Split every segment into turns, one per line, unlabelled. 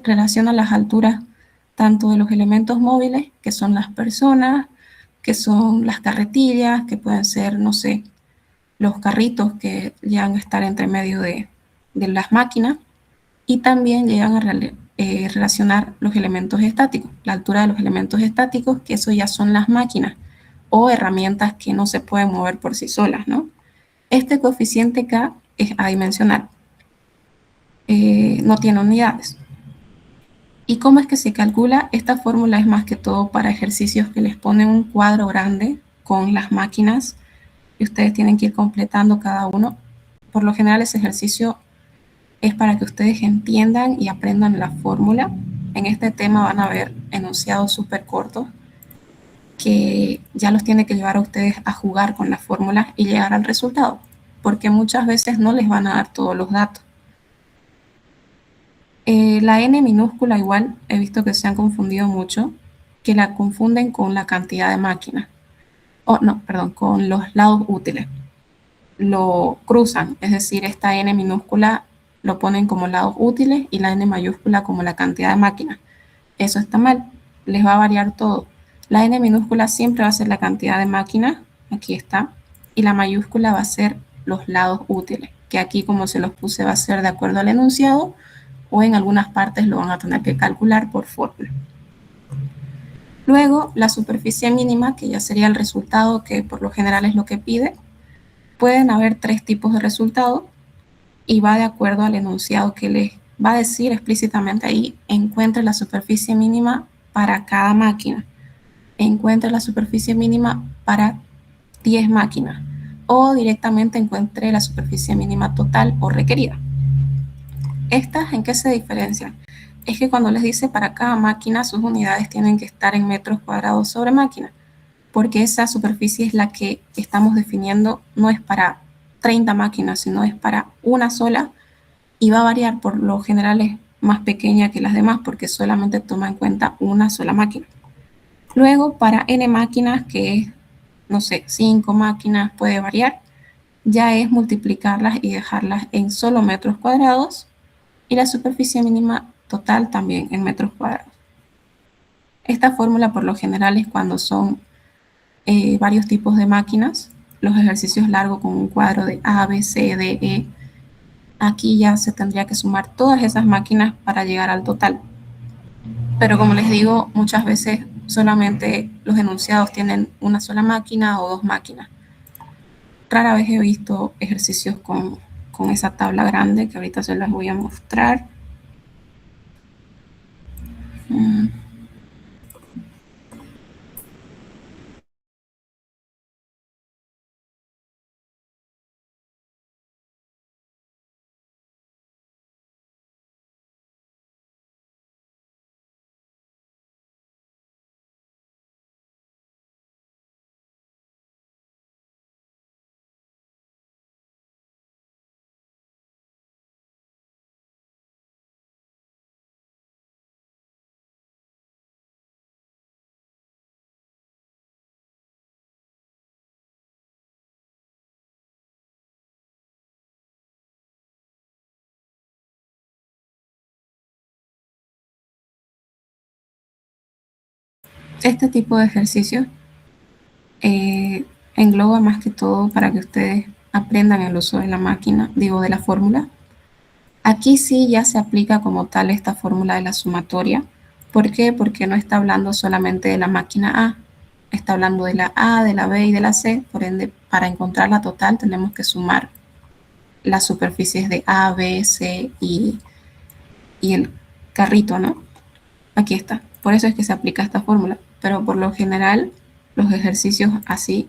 relaciona las alturas tanto de los elementos móviles, que son las personas, que son las carretillas, que pueden ser, no sé, los carritos que llegan a estar entre medio de las máquinas, y también llegan a relacionar los elementos estáticos, la altura de los elementos estáticos, que eso ya son las máquinas o herramientas que no se pueden mover por sí solas, ¿no? Este coeficiente K es adimensional, no tiene unidades. ¿Y cómo es que se calcula? Esta fórmula es más que todo para ejercicios que les ponen un cuadro grande con las máquinas y ustedes tienen que ir completando cada uno. Por lo general ese ejercicio es para que ustedes entiendan y aprendan la fórmula. En este tema van a ver enunciados súper cortos que ya los tiene que llevar a ustedes a jugar con la fórmula y llegar al resultado, porque muchas veces no les van a dar todos los datos. La n minúscula igual, he visto que se han confundido mucho, que la confunden con la cantidad de máquinas. No, perdón, con los lados útiles. Lo cruzan, es decir, esta n minúscula lo ponen como lados útiles y la n mayúscula como la cantidad de máquinas. Eso está mal, les va a variar todo. La n minúscula siempre va a ser la cantidad de máquinas, aquí está, y la mayúscula va a ser los lados útiles, que aquí como se los puse va a ser de acuerdo al enunciado, o en algunas partes lo van a tener que calcular por fórmula. Luego, la superficie mínima, que ya sería el resultado, que por lo general es lo que pide. Pueden haber tres tipos de resultado y va de acuerdo al enunciado que les va a decir explícitamente ahí: encuentre la superficie mínima para cada máquina, encuentre la superficie mínima para 10 máquinas, o directamente encuentre la superficie mínima total o requerida. ¿Estas en qué se diferencian? Es que cuando les dice para cada máquina, sus unidades tienen que estar en metros cuadrados sobre máquina, porque esa superficie es la que estamos definiendo, no es para 30 máquinas, sino es para una sola, y va a variar, por lo general es más pequeña que las demás porque solamente toma en cuenta una sola máquina. Luego, para n máquinas, que es, no sé, 5 máquinas, puede variar, ya es multiplicarlas y dejarlas en solo metros cuadrados, y la superficie mínima total también en metros cuadrados. Esta fórmula por lo general es cuando son varios tipos de máquinas, los ejercicios largos con un cuadro de A, B, C, D, E. Aquí ya se tendría que sumar todas esas máquinas para llegar al total. Pero como les digo, muchas veces solamente los enunciados tienen una sola máquina o dos máquinas. Rara vez he visto ejercicios con esa tabla grande que ahorita se las voy a mostrar. Este tipo de ejercicio engloba más que todo para que ustedes aprendan el uso de la máquina, digo, de la fórmula. Aquí sí ya se aplica como tal esta fórmula de la sumatoria. ¿Por qué? Porque no está hablando solamente de la máquina A, está hablando de la A, de la B y de la C. Por ende, para encontrar la total tenemos que sumar las superficies de A, B, C y el carrito, ¿no? Aquí está. Por eso es que se aplica esta fórmula. Pero por lo general, los ejercicios así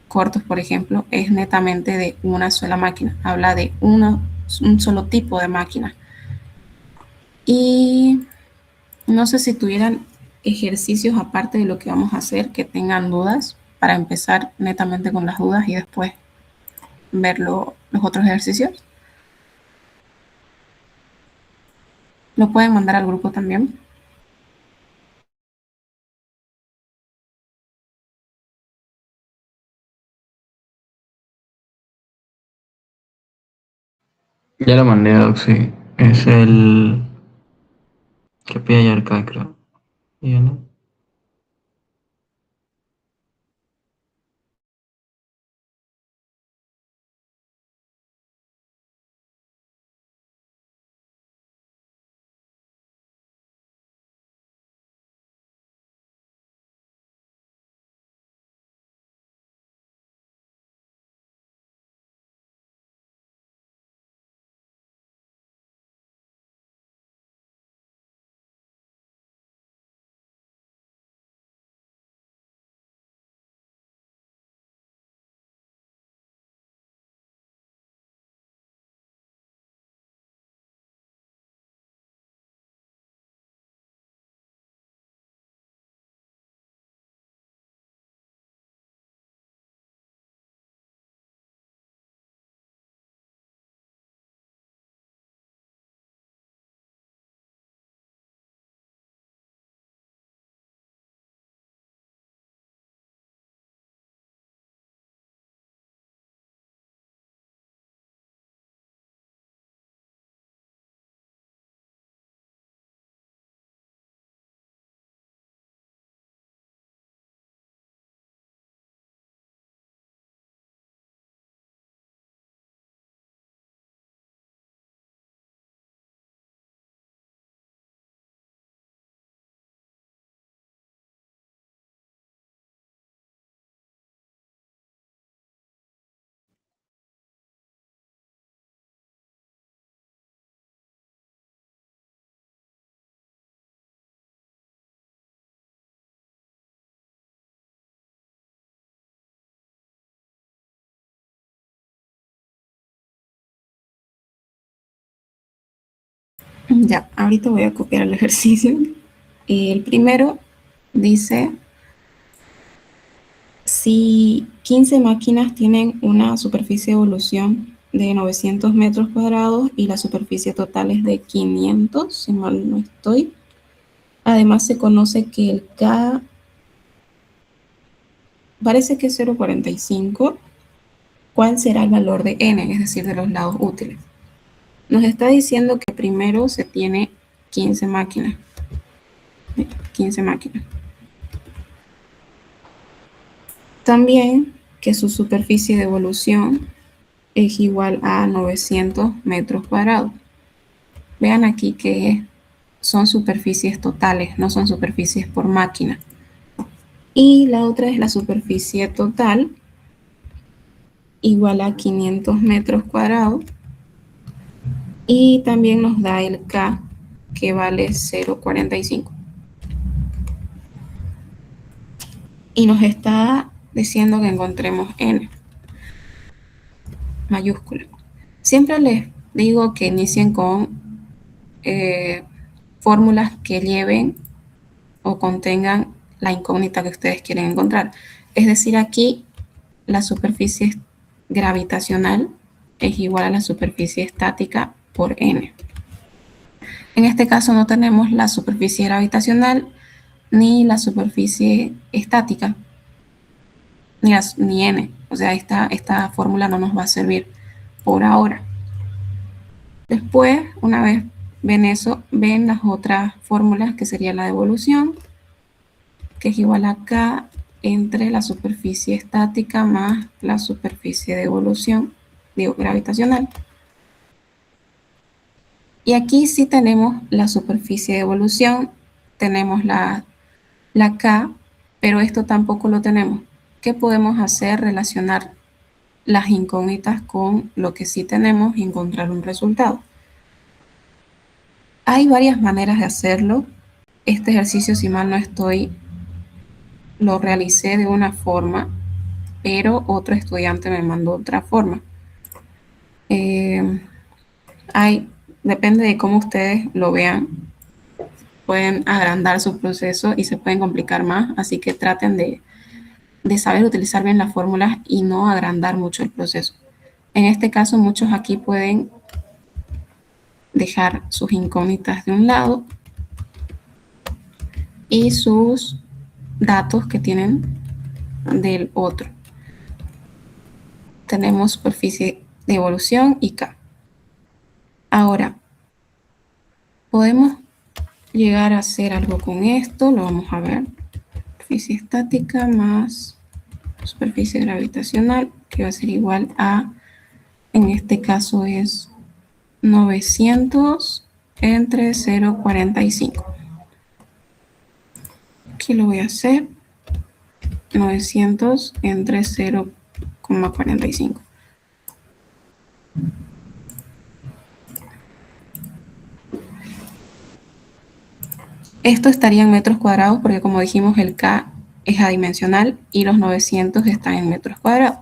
cortos, por ejemplo, es netamente de una sola máquina. Habla de un solo tipo de máquina. Y no sé si tuvieran ejercicios aparte de lo que vamos a hacer que tengan dudas, para empezar netamente con las dudas y después ver los otros ejercicios. Lo pueden mandar al grupo también.
Ya lo mandé, Doc, sí. Es Que P y R K, creo. Y N.
Ya, ahorita voy a copiar el ejercicio. El primero dice, si 15 máquinas tienen una superficie de evolución de 900 metros cuadrados y la superficie total es de 500, si mal no estoy. Además se conoce que el K parece que es 0,45. ¿Cuál será el valor de N, es decir, de los lados útiles? Nos está diciendo que primero se tiene 15 máquinas. 15 máquinas. También que su superficie de evolución es igual a 900 metros cuadrados. Vean aquí que son superficies totales, no son superficies por máquina. Y la otra es la superficie total, igual a 500 metros cuadrados. Y también nos da el K, que vale 0,45. Y nos está diciendo que encontremos N mayúscula. Siempre les digo que inicien con fórmulas que lleven o contengan la incógnita que ustedes quieren encontrar. Es decir, aquí la superficie gravitacional es igual a la superficie estática por N. En este caso no tenemos la superficie gravitacional ni la superficie estática, ni N. O sea, esta fórmula no nos va a servir por ahora. Después, una vez ven eso, ven las otras fórmulas, que sería la de evolución, que es igual a K entre la superficie estática más la superficie de evolución, digo, gravitacional. Y aquí sí tenemos la superficie de evolución, tenemos la K, pero esto tampoco lo tenemos. ¿Qué podemos hacer? Relacionar las incógnitas con lo que sí tenemos y encontrar un resultado. Hay varias maneras de hacerlo. Este ejercicio, si mal no estoy, lo realicé de una forma, pero otro estudiante me mandó otra forma. Depende de cómo ustedes lo vean, pueden agrandar su proceso y se pueden complicar más, así que traten de saber utilizar bien las fórmulas y no agrandar mucho el proceso. En este caso, muchos aquí pueden dejar sus incógnitas de un lado y sus datos que tienen del otro. Tenemos superficie de evolución y K. Ahora, podemos llegar a hacer algo con esto, lo vamos a ver. Superficie estática más superficie gravitacional, que va a ser igual a, en este caso es 900 entre 0,45. Aquí lo voy a hacer 900 entre 0,45. Esto estaría en metros cuadrados porque, como dijimos, el K es adimensional y los 900 están en metros cuadrados.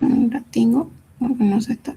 Un ratingo, porque no se está.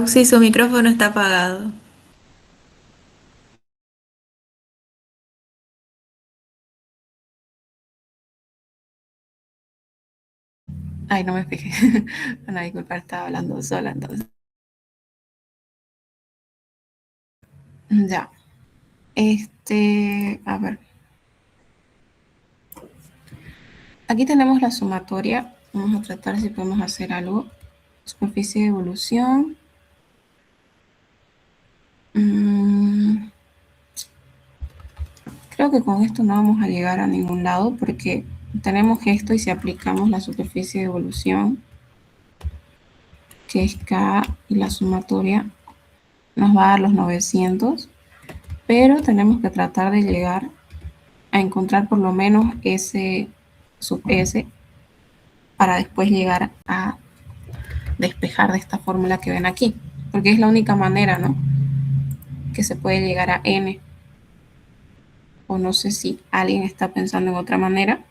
Sí, su micrófono está apagado.
Ay, no me fijé. Bueno, disculpa, estaba hablando sola entonces. Ya. A ver. Aquí tenemos la sumatoria. Vamos a tratar si podemos hacer algo. Superficie de evolución. Creo que con esto no vamos a llegar a ningún lado porque tenemos esto y si aplicamos la superficie de evolución, que es K y la sumatoria, nos va a dar los 900, pero tenemos que tratar de llegar a encontrar por lo menos S sub S para después llegar a despejar de esta fórmula que ven aquí, porque es la única manera, ¿no?, que se puede llegar a N. O no sé si alguien está pensando en otra manera,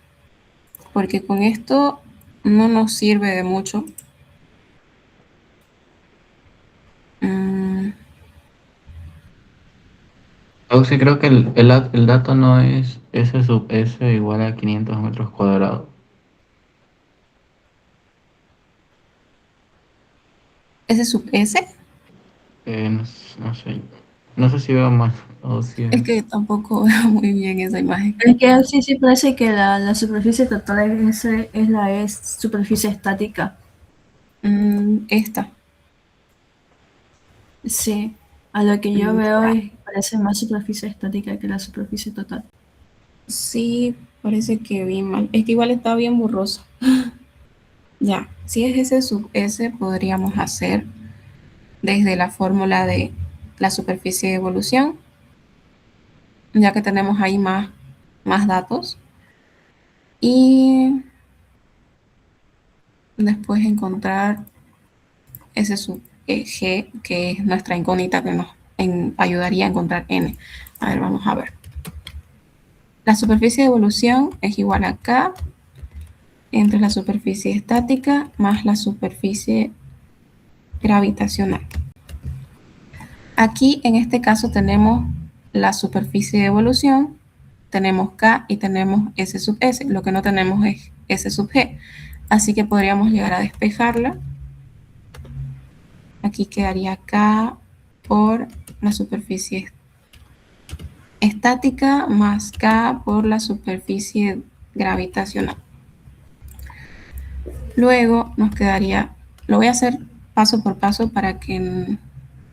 porque con esto no nos sirve de mucho.
Sí, creo que el dato no es S sub S igual a 500 metros cuadrados.
S sub S,
No sé. No sé si veo más o si
es que tampoco veo muy bien esa imagen.
Es que sí parece que la superficie total es superficie estática.
Esta.
Sí, a lo que yo veo
Ya.
parece más superficie estática que la superficie total.
Sí, parece que vi mal. Es que igual está bien borroso. Ya, si es S sub S, podríamos hacer desde la fórmula de la superficie de evolución, ya que tenemos ahí más datos. Y después encontrar S sub G, que es nuestra incógnita que nos ayudaría a encontrar N. A ver, vamos a ver. La superficie de evolución es igual a K entre la superficie estática más la superficie gravitacional. Aquí en este caso tenemos la superficie de evolución, tenemos K y tenemos S sub S. Lo que no tenemos es S sub G. Así que podríamos llegar a despejarla. Aquí quedaría K por la superficie estática más K por la superficie gravitacional. Luego nos quedaría, lo voy a hacer paso por paso para que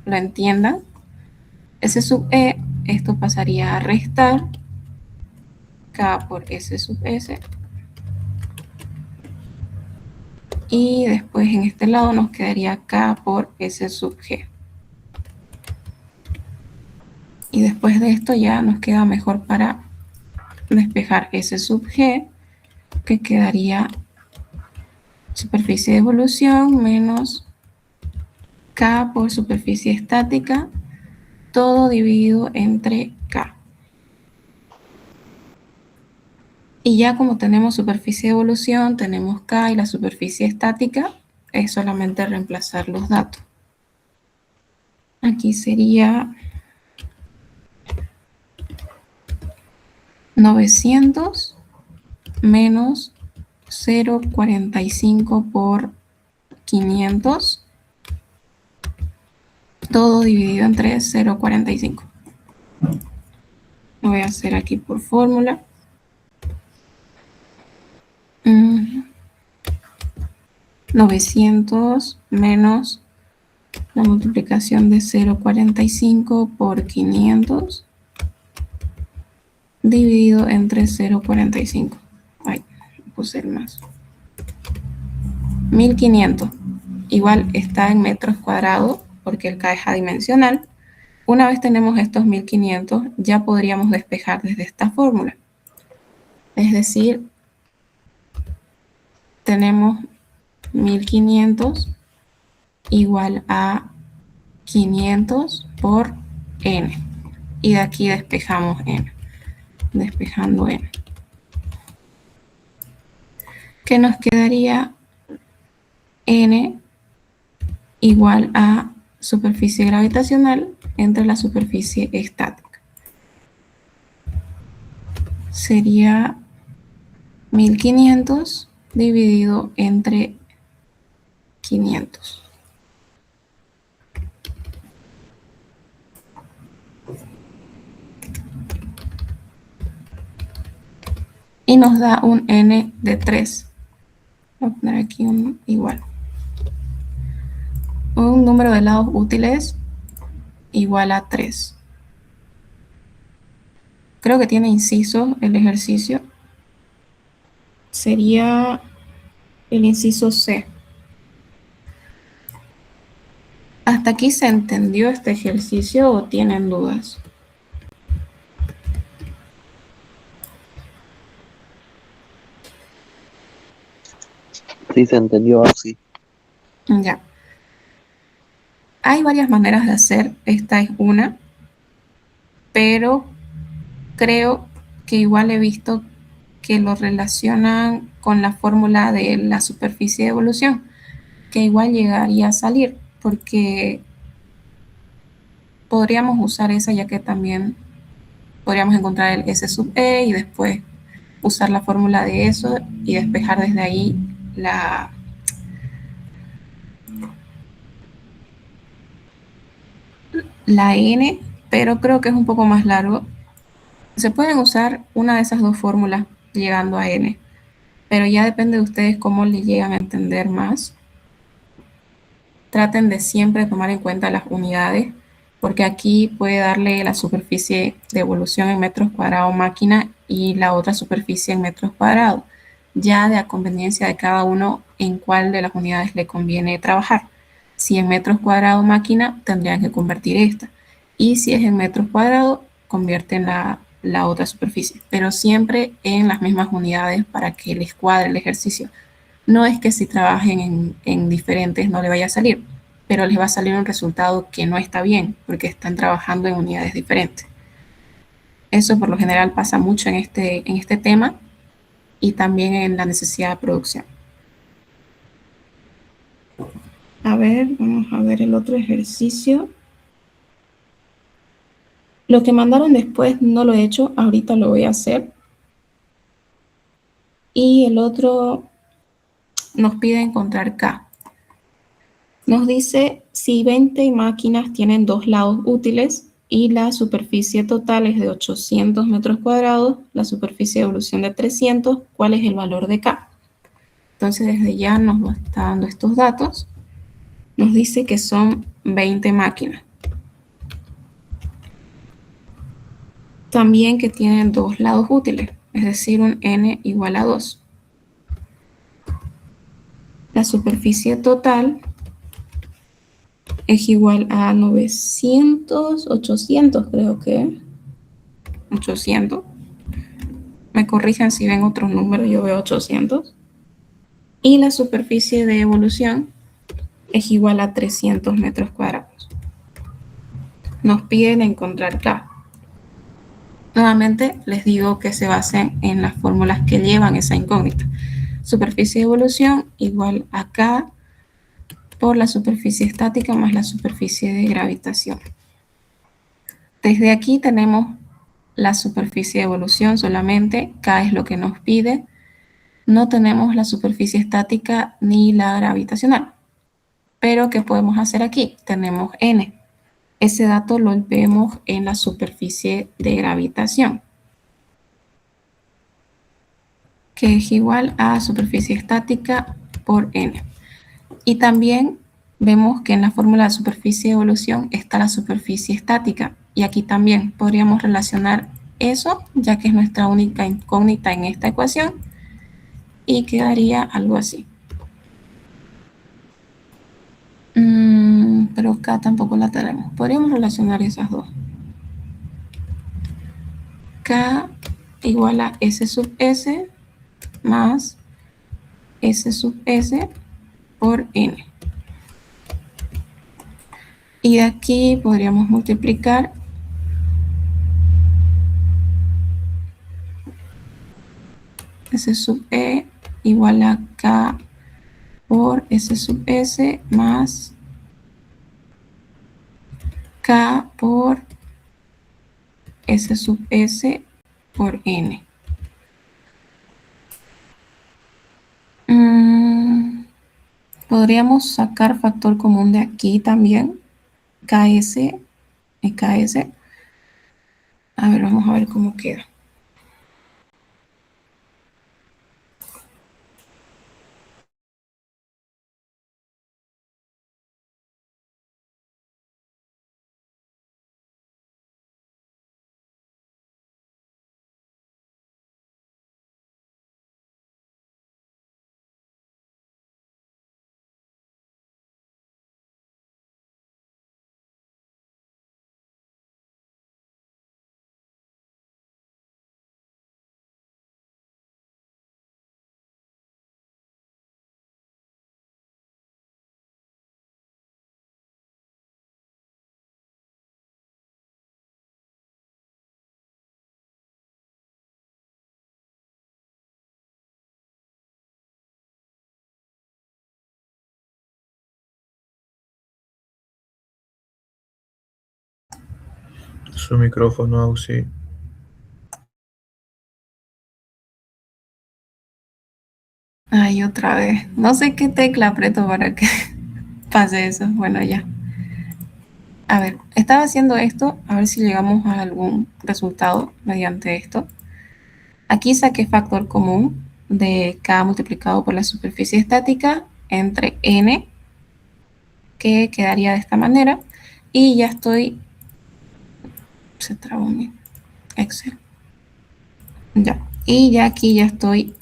lo entiendan. S sub E, esto pasaría a restar K por S sub S. Y después en este lado nos quedaría K por S sub G. Y después de esto ya nos queda mejor para despejar S sub G, que quedaría superficie de evolución menos K por superficie estática, todo dividido entre K. Y ya como tenemos superficie de evolución, tenemos K y la superficie estática, es solamente reemplazar los datos. Aquí sería 900 menos 0,45 por 500, todo dividido entre 0,45. Lo voy a hacer aquí por fórmula. 900 menos la multiplicación de 0,45 por 500 dividido entre 0,45. Ay, puse el más. 1500. Igual está en metros cuadrados porque el K es adimensional. Una vez tenemos estos 1500, ya podríamos despejar desde esta fórmula. Es decir, tenemos 1500 igual a 500 por n. Y de aquí despejamos n. Despejando n. ¿Qué nos quedaría? N igual a superficie gravitacional entre la superficie estática. Sería 1500 dividido entre 500. Y nos da un n de 3. Voy a poner aquí un igual. Un número de lados útiles igual a 3. Creo que tiene inciso el ejercicio. Sería el inciso C. ¿Hasta aquí se entendió este ejercicio o tienen dudas?
Sí, se entendió así.
Ya. Hay varias maneras de hacer, esta es una, pero creo que igual he visto que lo relacionan con la fórmula de la superficie de evolución, que igual llegaría a salir, porque podríamos usar esa ya que también podríamos encontrar el S sub E y después usar la fórmula de eso y despejar desde ahí la n, pero creo que es un poco más largo. Se pueden usar una de esas dos fórmulas llegando a n, pero ya depende de ustedes cómo le llegan a entender más. Traten de siempre tomar en cuenta las unidades, porque aquí puede darle la superficie de evolución en metros cuadrados máquina y la otra superficie en metros cuadrados, ya de a conveniencia de cada uno en cuál de las unidades le conviene trabajar. Si en metros cuadrados máquina, tendrían que convertir esta, y si es en metros cuadrados, convierten la otra superficie, pero siempre en las mismas unidades para que les cuadre el ejercicio. No es que si trabajen en diferentes no le vaya a salir, pero les va a salir un resultado que no está bien, porque están trabajando en unidades diferentes. Eso por lo general pasa mucho en este tema y también en la necesidad de producción. A ver, vamos a ver el otro ejercicio. Lo que mandaron después no lo he hecho, ahorita lo voy a hacer. Y el otro nos pide encontrar K. Nos dice si 20 máquinas tienen dos lados útiles y la superficie total es de 800 metros cuadrados, la superficie de evolución de 300, ¿cuál es el valor de K? Entonces desde ya nos está dando estos datos. nos dice que son 20 máquinas. También que tienen dos lados útiles, es decir, un n igual a 2. La superficie total es igual a 900, 800 creo que 800. Me corrijan si ven otros números, yo veo 800. Y la superficie de evolución es igual a 300 metros cuadrados. Nos piden encontrar K. Nuevamente les digo que se basen en las fórmulas que llevan esa incógnita. Superficie de evolución igual a K por la superficie estática más la superficie de gravitación. Desde aquí tenemos la superficie de evolución solamente, K es lo que nos pide. No tenemos la superficie estática ni la gravitacional. Pero, ¿qué podemos hacer aquí? Tenemos N. Ese dato lo vemos en la superficie de gravitación, que es igual a superficie estática por N. Y también vemos que en la fórmula de superficie de evolución está la superficie estática. Y aquí también podríamos relacionar eso, ya que es nuestra única incógnita en esta ecuación, y quedaría algo así. Pero acá tampoco la tenemos. Podríamos relacionar esas dos. K igual a S sub S más S sub S por N. Y de aquí podríamos multiplicar S sub E igual a K por S sub S más K por S sub S por N. Podríamos sacar factor común de aquí también. KS y KS. A ver, vamos a ver cómo queda.
Su micrófono, Auxi.
Ay, otra vez. No sé qué tecla aprieto para que pase eso. Bueno, ya. A ver, estaba haciendo esto, a ver si llegamos a algún resultado mediante esto. Aquí saqué factor común de K multiplicado por la superficie estática entre N, que quedaría de esta manera, y ya estoy... Se trabó mi Excel. Ya. Y ya aquí ya estoy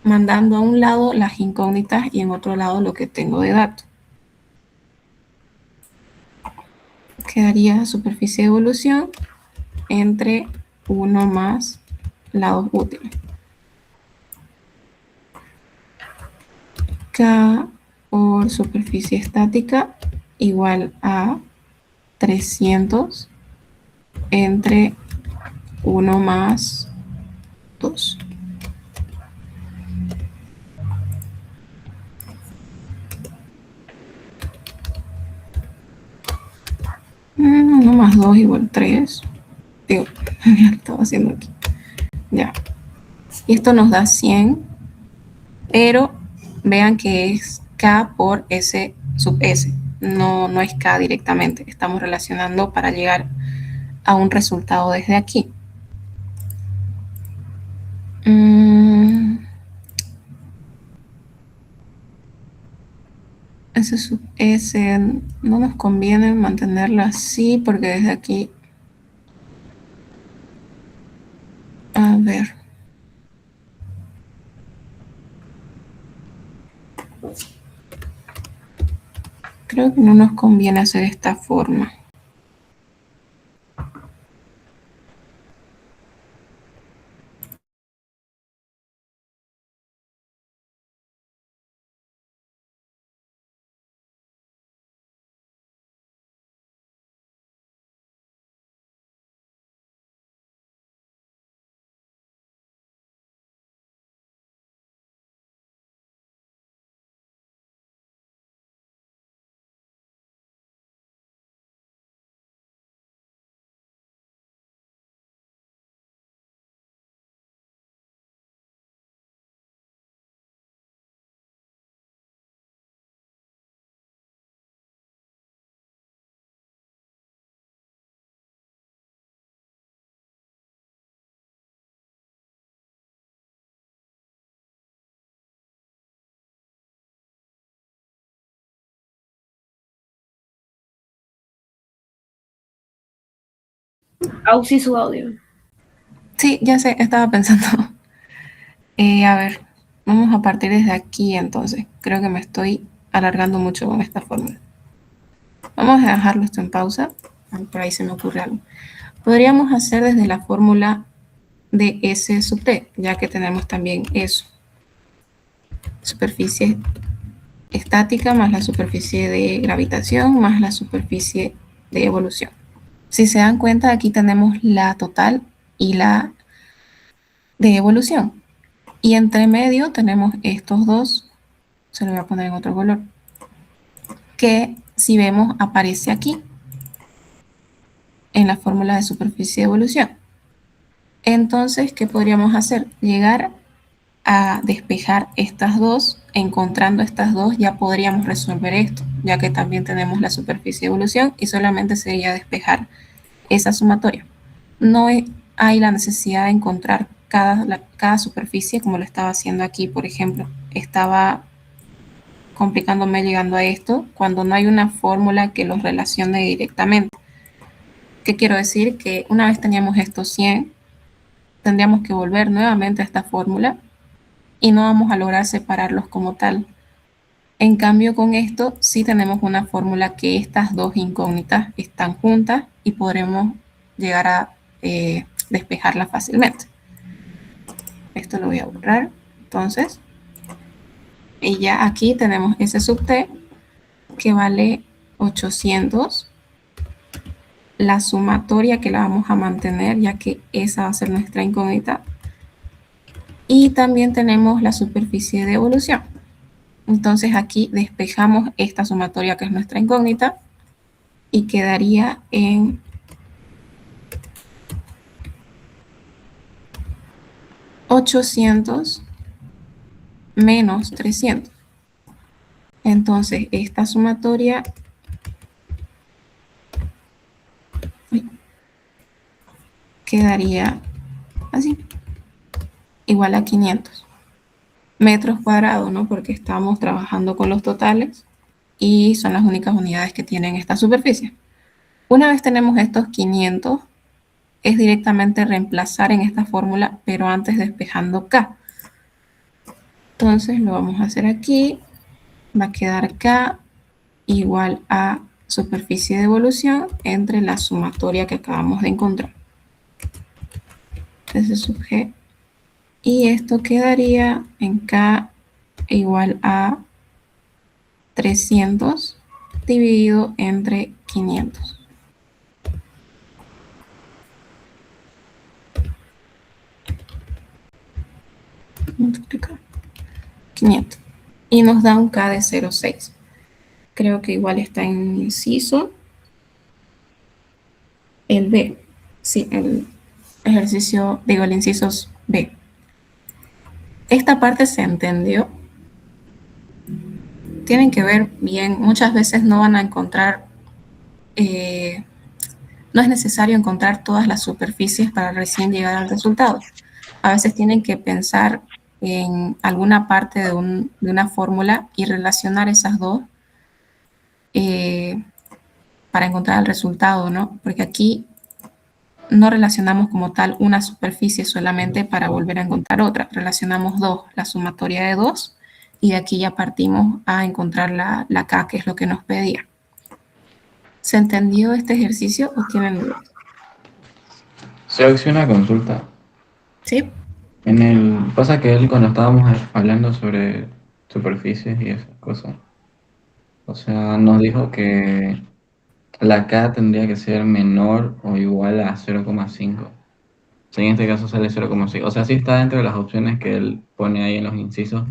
mandando a un lado las incógnitas y en otro lado lo que tengo de datos. Quedaría superficie de evolución entre 1 más lados útiles. K por superficie estática igual a 300 entre 1 más 2. Uno más 2 igual 3. Digo, ya lo estaba haciendo aquí. Ya. Y esto nos da 100, pero vean que es K por S sub S. No es K directamente. Estamos relacionando para llegar a un resultado desde aquí. S sub S no nos conviene mantenerlo así porque desde aquí, a ver, creo que no nos conviene hacer esta forma.
Auxi su audio.
Sí, ya sé, estaba pensando. A ver, vamos a partir desde aquí entonces. Creo que me estoy alargando mucho con esta fórmula. Vamos a dejarlo esto en pausa. Por ahí se me ocurre algo. Podríamos hacer desde la fórmula de S sub T, ya que tenemos también eso. Superficie estática más la superficie de gravitación más la superficie de evolución. Si se dan cuenta, aquí tenemos la total y la de evolución. Y entre medio tenemos estos dos, se lo voy a poner en otro color, que si vemos aparece aquí en la fórmula de superficie de evolución. Entonces, ¿qué podríamos hacer? Llegar a despejar estas dos, encontrando estas dos ya podríamos resolver esto, ya que también tenemos la superficie de evolución y solamente sería despejar esa sumatoria. No hay la necesidad de encontrar cada superficie como lo estaba haciendo aquí, por ejemplo. Estaba complicándome llegando a esto cuando no hay una fórmula que los relacione directamente. ¿Qué quiero decir? Que una vez teníamos estos 100, tendríamos que volver nuevamente a esta fórmula y no vamos a lograr separarlos como tal. En cambio, con esto sí tenemos una fórmula que estas dos incógnitas están juntas y podremos llegar a despejarlas fácilmente. Esto lo voy a borrar. Entonces, y ya aquí tenemos S sub T que vale 800. La sumatoria que la vamos a mantener, ya que esa va a ser nuestra incógnita. Y también tenemos la superficie de evolución. Entonces aquí despejamos esta sumatoria que es nuestra incógnita y quedaría en 800 menos 300. Entonces esta sumatoria quedaría así, igual a 500 metros cuadrados, ¿no? Porque estamos trabajando con los totales y son las únicas unidades que tienen esta superficie. Una vez tenemos estos 500, es directamente reemplazar en esta fórmula, pero antes despejando K. Entonces lo vamos a hacer aquí. Va a quedar K igual a superficie de evolución entre la sumatoria que acabamos de encontrar. S sub G. Y esto quedaría en K igual a 300 dividido entre 500. Multiplicar 500. Y nos da un K de 0,6. Creo que igual está en inciso. El B. Sí, el ejercicio, digo, el inciso B. Esta parte se entendió. Tienen que ver bien, muchas veces no van a encontrar, no es necesario encontrar todas las superficies para recién llegar al resultado. A veces tienen que pensar en alguna parte de una fórmula y relacionar esas dos para encontrar el resultado, ¿no? Porque aquí no relacionamos como tal una superficie solamente para volver a encontrar otra. Relacionamos dos, la sumatoria de dos, y de aquí ya partimos a encontrar la K, que es lo que nos pedía. ¿Se entendió este ejercicio o tienen dudas?
Se hace una consulta.
Sí.
Pasa que él cuando estábamos hablando sobre superficies y esas cosas, o sea, nos dijo que la K tendría que ser menor o igual a 0,5. O sea, en este caso sale 0,5. O sea, sí está dentro de las opciones que él pone ahí en los incisos,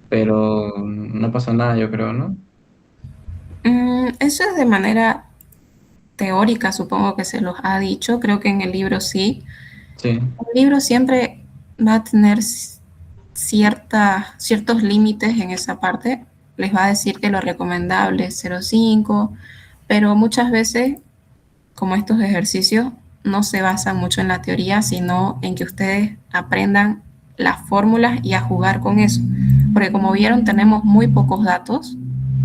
pero no pasa nada, yo creo, ¿no?
Eso es de manera teórica, supongo que se los ha dicho. Creo que en el libro sí.
Sí,
El libro siempre va a tener ciertos límites en esa parte. Les va a decir que lo recomendable es 0,5, pero muchas veces, como estos ejercicios, no se basan mucho en la teoría, sino en que ustedes aprendan las fórmulas y a jugar con eso. Porque como vieron, tenemos muy pocos datos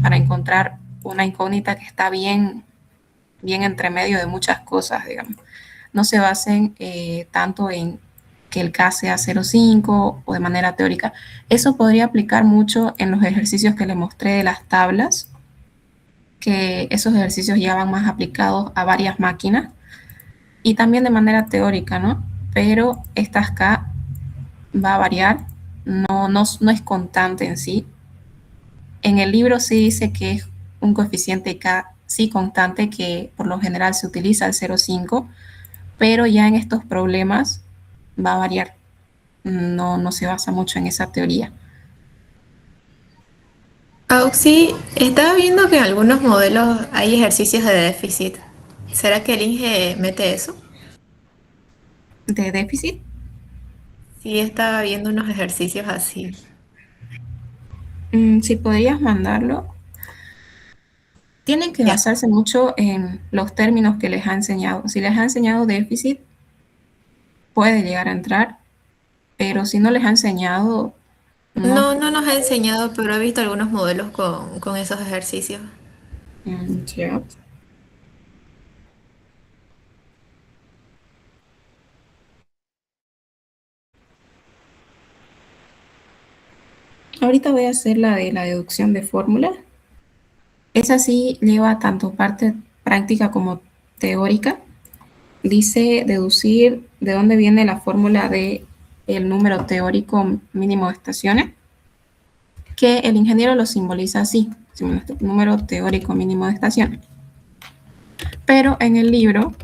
para encontrar una incógnita que está bien entre medio de muchas cosas, digamos. No se basen tanto en que el K sea 0,5 o de manera teórica. Eso podría aplicar mucho en los ejercicios que les mostré de las tablas, que esos ejercicios ya van más aplicados a varias máquinas y también de manera teórica, ¿no? Pero estas K va a variar, no es constante en sí. En el libro sí dice que es un coeficiente K sí constante, que por lo general se utiliza el 0,5, pero ya en estos problemas va a variar. No se basa mucho en esa teoría.
Auxi, estaba viendo que en algunos modelos hay ejercicios de déficit. ¿Será que el INGE mete eso?
¿De déficit?
Sí, estaba viendo unos ejercicios así.
Si podrías mandarlo. Tienen que
Ya.
basarse mucho en los términos que les ha enseñado. Si les ha enseñado déficit, puede llegar a entrar, pero si no les ha enseñado, no.
No, no nos ha enseñado, pero he visto algunos modelos con esos ejercicios.
Ya. Ahorita voy a hacer la de la deducción de fórmulas. Esa sí lleva tanto parte práctica como teórica. Dice deducir de dónde viene la fórmula de el número teórico mínimo de estaciones, que el ingeniero lo simboliza así, número teórico mínimo de estaciones. Pero en el libro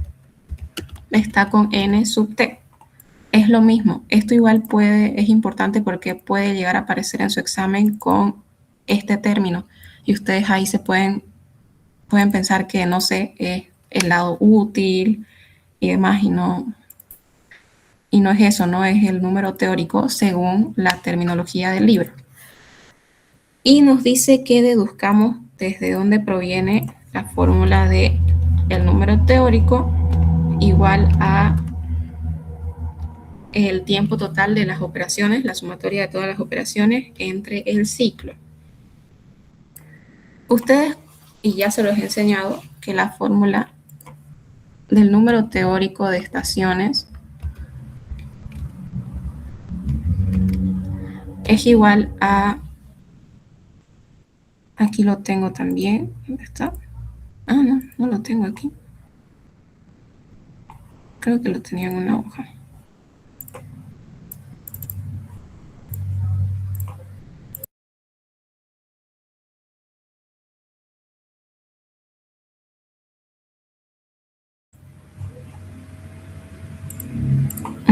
está con n sub t. Es lo mismo. Esto igual es importante porque puede llegar a aparecer en su examen con este término. Y ustedes ahí pueden pensar que, no sé, es el lado útil y demás, y no es eso, no es el número teórico según la terminología del libro. Y nos dice que deduzcamos desde dónde proviene la fórmula de el número teórico igual a el tiempo total de las operaciones, la sumatoria de todas las operaciones entre el ciclo. Ustedes, y ya se los he enseñado, que la fórmula del número teórico de estaciones es igual a, aquí lo tengo también, ¿dónde está? Ah, no lo tengo aquí. Creo que lo tenía en una hoja.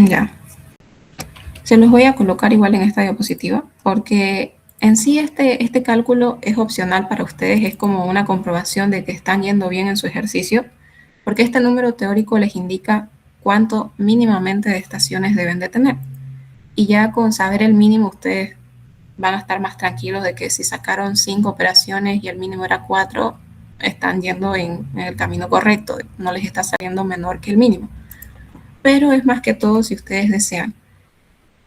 Ya. Se los voy a colocar igual en esta diapositiva porque en sí este cálculo es opcional para ustedes, es como una comprobación de que están yendo bien en su ejercicio, porque este número teórico les indica cuánto mínimamente de estaciones deben de tener. Y ya con saber el mínimo ustedes van a estar más tranquilos de que si sacaron 5 operaciones y el mínimo era 4, están yendo en el camino correcto, no les está saliendo menor que el mínimo. Pero es más que todo si ustedes desean.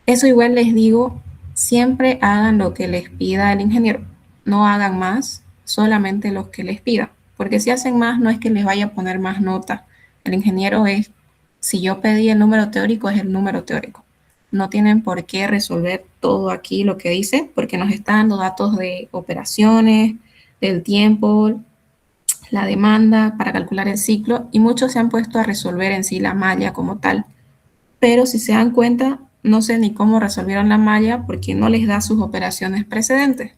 Eso igual les digo, siempre hagan lo que les pida el ingeniero, no hagan más, solamente los que les pida, porque si hacen más no es que les vaya a poner más nota. El ingeniero es, si yo pedí el número teórico, es el número teórico. No tienen por qué resolver todo aquí lo que dice, porque nos está dando datos de operaciones, del tiempo, la demanda para calcular el ciclo, y muchos se han puesto a resolver en sí la malla como tal. Pero si se dan cuenta, no sé ni cómo resolvieron la malla porque no les da sus operaciones precedentes.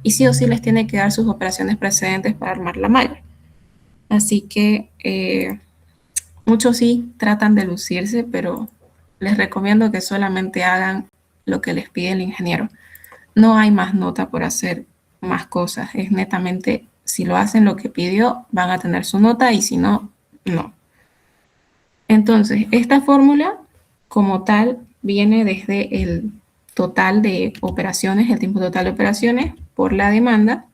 Y sí o sí les tiene que dar sus operaciones precedentes para armar la malla. Así que muchos sí tratan de lucirse, pero les recomiendo que solamente hagan lo que les pide el ingeniero. No hay más nota por hacer más cosas. Es netamente, si lo hacen lo que pidió, van a tener su nota, y si no, no. Entonces, esta fórmula como tal viene desde el total de operaciones, el tiempo total de operaciones por la demanda,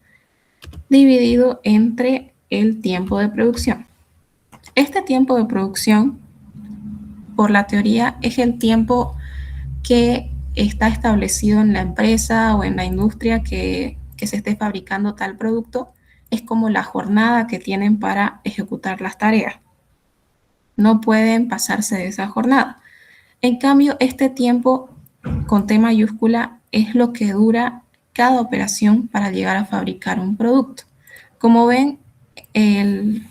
dividido entre el tiempo de producción. Este tiempo de producción, por la teoría, es el tiempo que está establecido en la empresa o en la industria que se esté fabricando tal producto. Es como la jornada que tienen para ejecutar las tareas. No pueden pasarse de esa jornada. En cambio, este tiempo con T mayúscula es lo que dura cada operación para llegar a fabricar un producto. Como ven,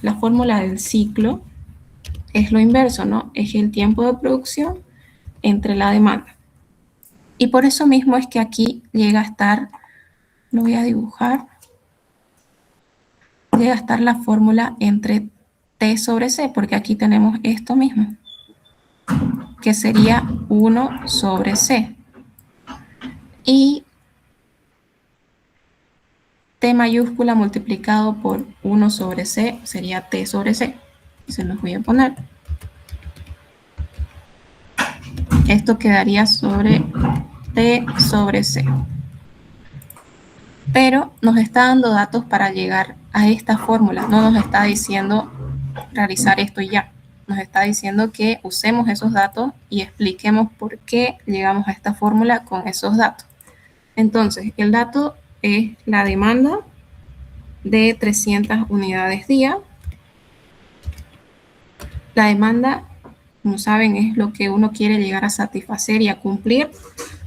la fórmula del ciclo es lo inverso, ¿no? Es el tiempo de producción entre la demanda. Y por eso mismo es que aquí llega a estar, lo voy a dibujar, llega a estar la fórmula entre T sobre C, porque aquí tenemos esto mismo, que sería 1 sobre C. Y T mayúscula multiplicado por 1 sobre C sería T sobre C. Se los voy a poner. Esto quedaría sobre T sobre C. Pero nos está dando datos para llegar a esta fórmula. No nos está diciendo realizar esto y ya. Nos está diciendo que usemos esos datos y expliquemos por qué llegamos a esta fórmula con esos datos. Entonces, el dato es la demanda de 300 unidades día. La demanda, como saben, es lo que uno quiere llegar a satisfacer y a cumplir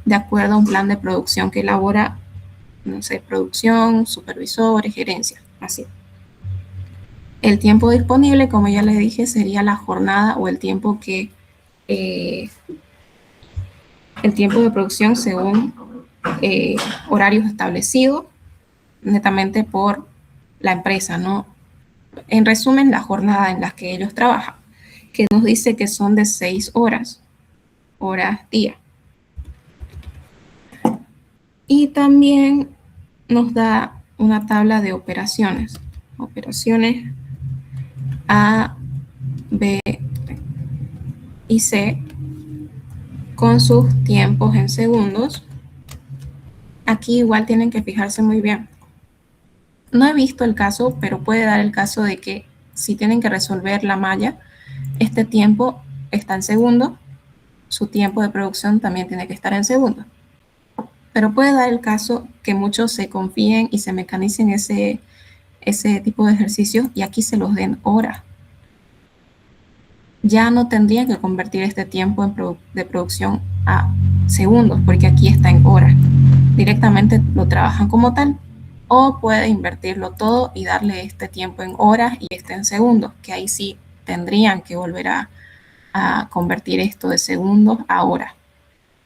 de acuerdo a un plan de producción que elabora, no sé, producción, supervisores, gerencia, así. El tiempo disponible, como ya les dije, sería la jornada o el tiempo que el tiempo de producción según horarios establecidos netamente por la empresa, ¿no? En resumen, la jornada en la que ellos trabajan, que nos dice que son de 6 horas día. Y también nos da una tabla de operaciones. Operaciones A, B y C con sus tiempos en segundos. Aquí igual tienen que fijarse muy bien. No he visto el caso, pero puede dar el caso de que si tienen que resolver la malla, este tiempo está en segundos, su tiempo de producción también tiene que estar en segundos. Pero puede dar el caso que muchos se confíen y se mecanicen ese tipo de ejercicios y aquí se los den horas. Ya no tendrían que convertir este tiempo de producción a segundos, porque aquí está en horas. Directamente lo trabajan como tal. O puede invertirlo todo y darle este tiempo en horas y este en segundos, que ahí sí tendrían que volver a convertir esto de segundos a horas.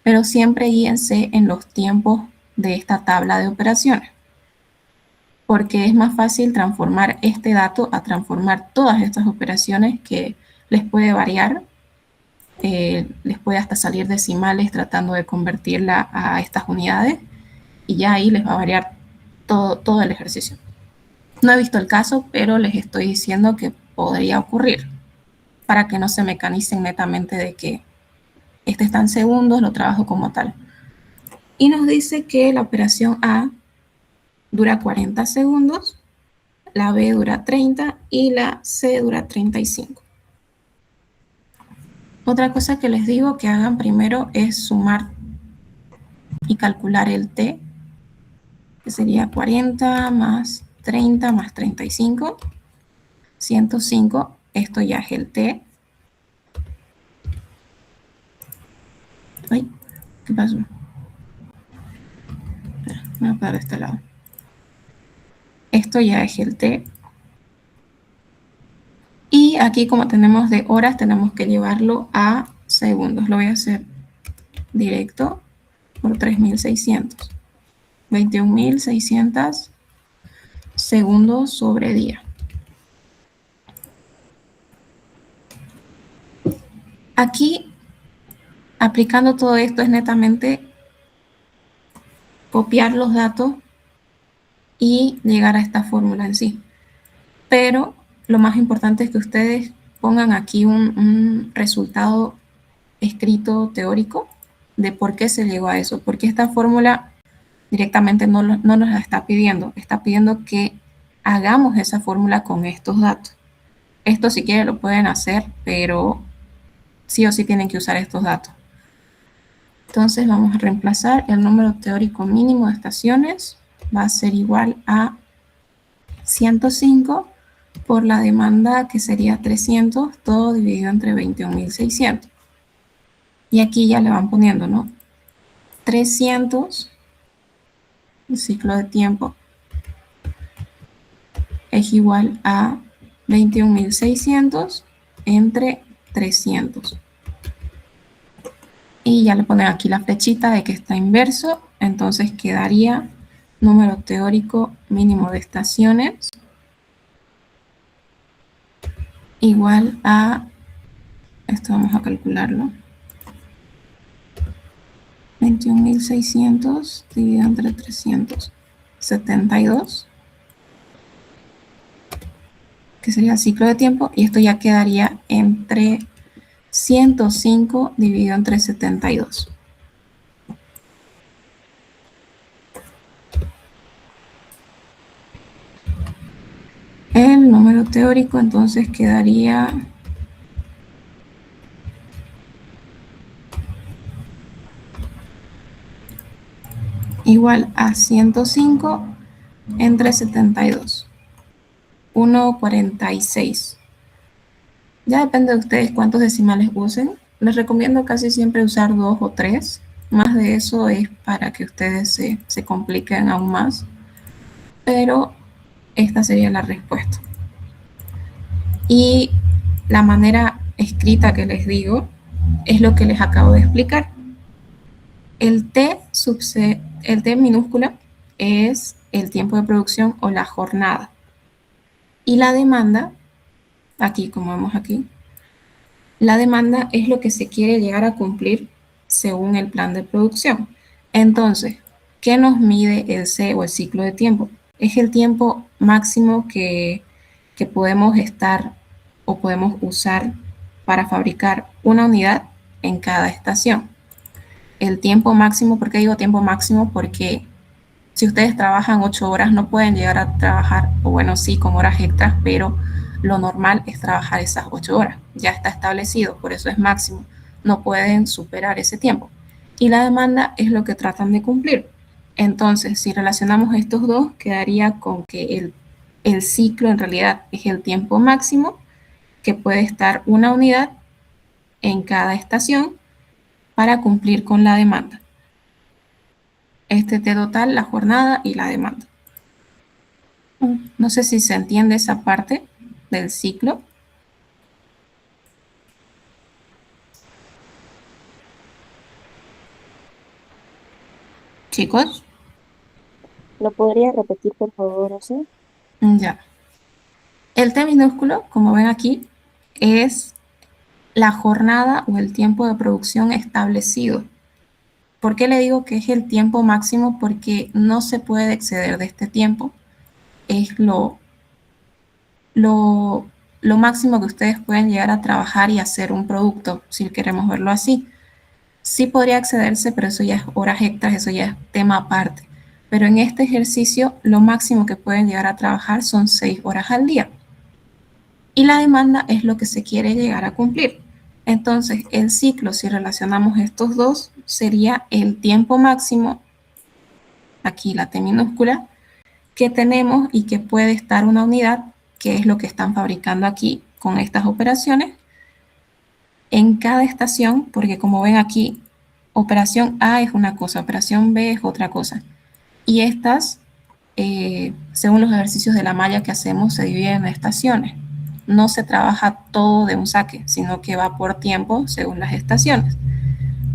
Pero siempre guíense en los tiempos de esta tabla de operaciones, porque es más fácil transformar este dato a transformar todas estas operaciones que les puede variar, les puede hasta salir decimales tratando de convertirla a estas unidades y ya ahí les va a variar todo el ejercicio. No he visto el caso, pero les estoy diciendo que podría ocurrir para que no se mecanicen netamente de que este está en segundos, lo trabajo como tal. Y nos dice que la operación A dura 40 segundos, la B dura 30 y la C dura 35. Otra cosa que les digo que hagan primero es sumar y calcular el T, que sería 40 más 30 más 35, 105. Esto ya es el T. Ay, ¿qué pasó? Espera, me voy a poner de este lado. Esto ya es el T. Y aquí, como tenemos de horas, tenemos que llevarlo a segundos. Lo voy a hacer directo por 3600. 21.600 segundos sobre día. Aquí, aplicando todo esto, es netamente copiar los datos y llegar a esta fórmula en sí. Pero lo más importante es que ustedes pongan aquí un resultado escrito teórico de por qué se llegó a eso, porque esta fórmula directamente no nos la está pidiendo que hagamos esa fórmula con estos datos. Esto si quieren lo pueden hacer, pero sí o sí tienen que usar estos datos. Entonces vamos a reemplazar el número teórico mínimo de estaciones, va a ser igual a 105 por la demanda, que sería 300, todo dividido entre 21.600. Y aquí ya le van poniendo, ¿no? 300, el ciclo de tiempo, es igual a 21.600 entre 300. Y ya le ponen aquí la flechita de que está inverso, entonces quedaría número teórico mínimo de estaciones igual a, esto vamos a calcularlo, 21.600 dividido entre 372, que sería el ciclo de tiempo, y esto ya quedaría entre 105 dividido entre 72. El número teórico entonces quedaría igual a 105 entre 72, 1,46. Ya depende de ustedes cuántos decimales usen. Les recomiendo casi siempre usar 2 o 3. Más de eso es para que ustedes se compliquen aún más. Pero esta sería la respuesta. Y la manera escrita que les digo es lo que les acabo de explicar. El T minúscula es el tiempo de producción o la jornada. Y la demanda, aquí como vemos aquí, la demanda es lo que se quiere llegar a cumplir según el plan de producción. Entonces, ¿qué nos mide el C o el ciclo de tiempo? Es el tiempo máximo que podemos estar o podemos usar para fabricar una unidad en cada estación. El tiempo máximo, ¿por qué digo tiempo máximo? Porque si ustedes trabajan 8 horas no pueden llegar a trabajar, o bueno, sí, con horas extras, pero lo normal es trabajar esas 8 horas. Ya está establecido, por eso es máximo. No pueden superar ese tiempo. Y la demanda es lo que tratan de cumplir. Entonces, si relacionamos estos dos, quedaría con que el ciclo en realidad es el tiempo máximo que puede estar una unidad en cada estación para cumplir con la demanda. Este T total, la jornada y la demanda. No sé si se entiende esa parte del ciclo. Chicos,
¿Lo podría repetir, por favor, Ose?
ya. El T minúsculo, como ven aquí, es la jornada o el tiempo de producción establecido. ¿Por qué le digo que es el tiempo máximo? Porque no se puede exceder de este tiempo. Es lo máximo que ustedes pueden llegar a trabajar y hacer un producto, si queremos verlo así. Sí podría excederse, pero eso ya es horas extras, eso ya es tema aparte. Pero en este ejercicio, lo máximo que pueden llegar a trabajar son 6 horas al día. Y la demanda es lo que se quiere llegar a cumplir. Entonces, el ciclo, si relacionamos estos dos, sería el tiempo máximo, aquí la T minúscula, que tenemos y que puede estar una unidad, que es lo que están fabricando aquí con estas operaciones, en cada estación, porque como ven aquí, operación A es una cosa, operación B es otra cosa. Y estas, según los ejercicios de la malla que hacemos, se dividen en estaciones. No se trabaja todo de un saque, sino que va por tiempo según las estaciones.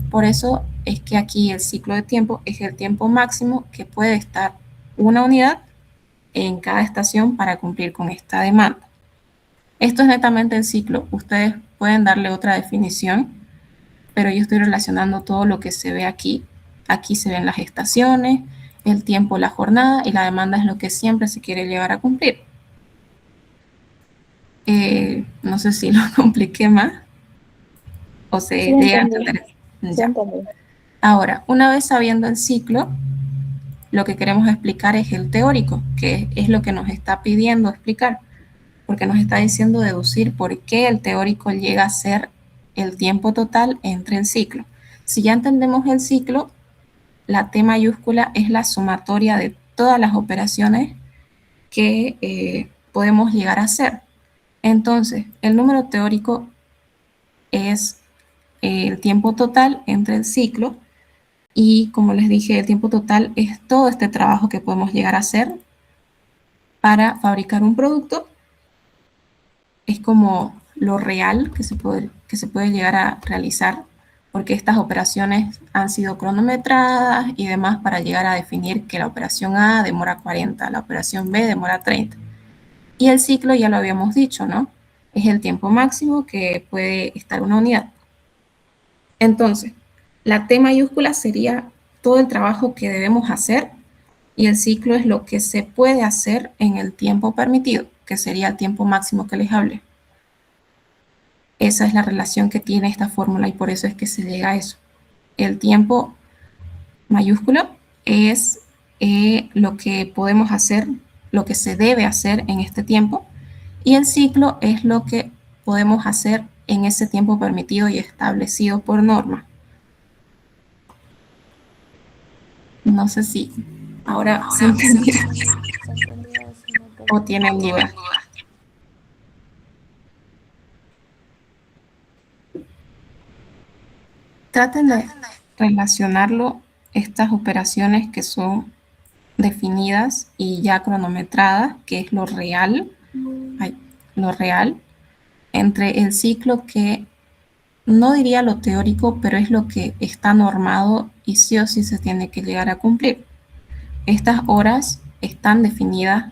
Por eso es que aquí el ciclo de tiempo es el tiempo máximo que puede estar una unidad en cada estación para cumplir con esta demanda. Esto es netamente el ciclo. Ustedes pueden darle otra definición, pero yo estoy relacionando todo lo que se ve aquí. Aquí se ven las estaciones, el tiempo, la jornada, y la demanda es lo que siempre se quiere llegar a cumplir. No sé si lo compliqué más o se
Sí,
llega a
entendí.
entender.
Sí,
Ya.
entendí.
Ahora, una vez sabiendo el ciclo, lo que queremos explicar es el teórico, que es lo que nos está pidiendo explicar, porque nos está diciendo deducir por qué el teórico llega a ser el tiempo total entre el ciclo. Si ya entendemos el ciclo, la T mayúscula es la sumatoria de todas las operaciones que podemos llegar a hacer. Entonces, el número teórico es el tiempo total entre el ciclo y, como les dije, el tiempo total es todo este trabajo que podemos llegar a hacer para fabricar un producto. Es como lo real que se puede llegar a realizar, porque estas operaciones han sido cronometradas y demás para llegar a definir que la operación A demora 40, la operación B demora 30. Y el ciclo ya lo habíamos dicho, ¿no? Es el tiempo máximo que puede estar una unidad. Entonces, la T mayúscula sería todo el trabajo que debemos hacer y el ciclo es lo que se puede hacer en el tiempo permitido, que sería el tiempo máximo que les hablé. Esa es la relación que tiene esta fórmula y por eso es que se llega a eso. El tiempo mayúsculo es lo que podemos hacer, lo que se debe hacer en este tiempo, y el ciclo es lo que podemos hacer en ese tiempo permitido y establecido por norma. No sé si ahora se entendió o tienen dudas. Traten de relacionarlo, estas operaciones que son definidas y ya cronometradas, que es lo real, entre el ciclo que no diría lo teórico, pero es lo que está normado y sí o sí se tiene que llegar a cumplir. Estas horas están definidas,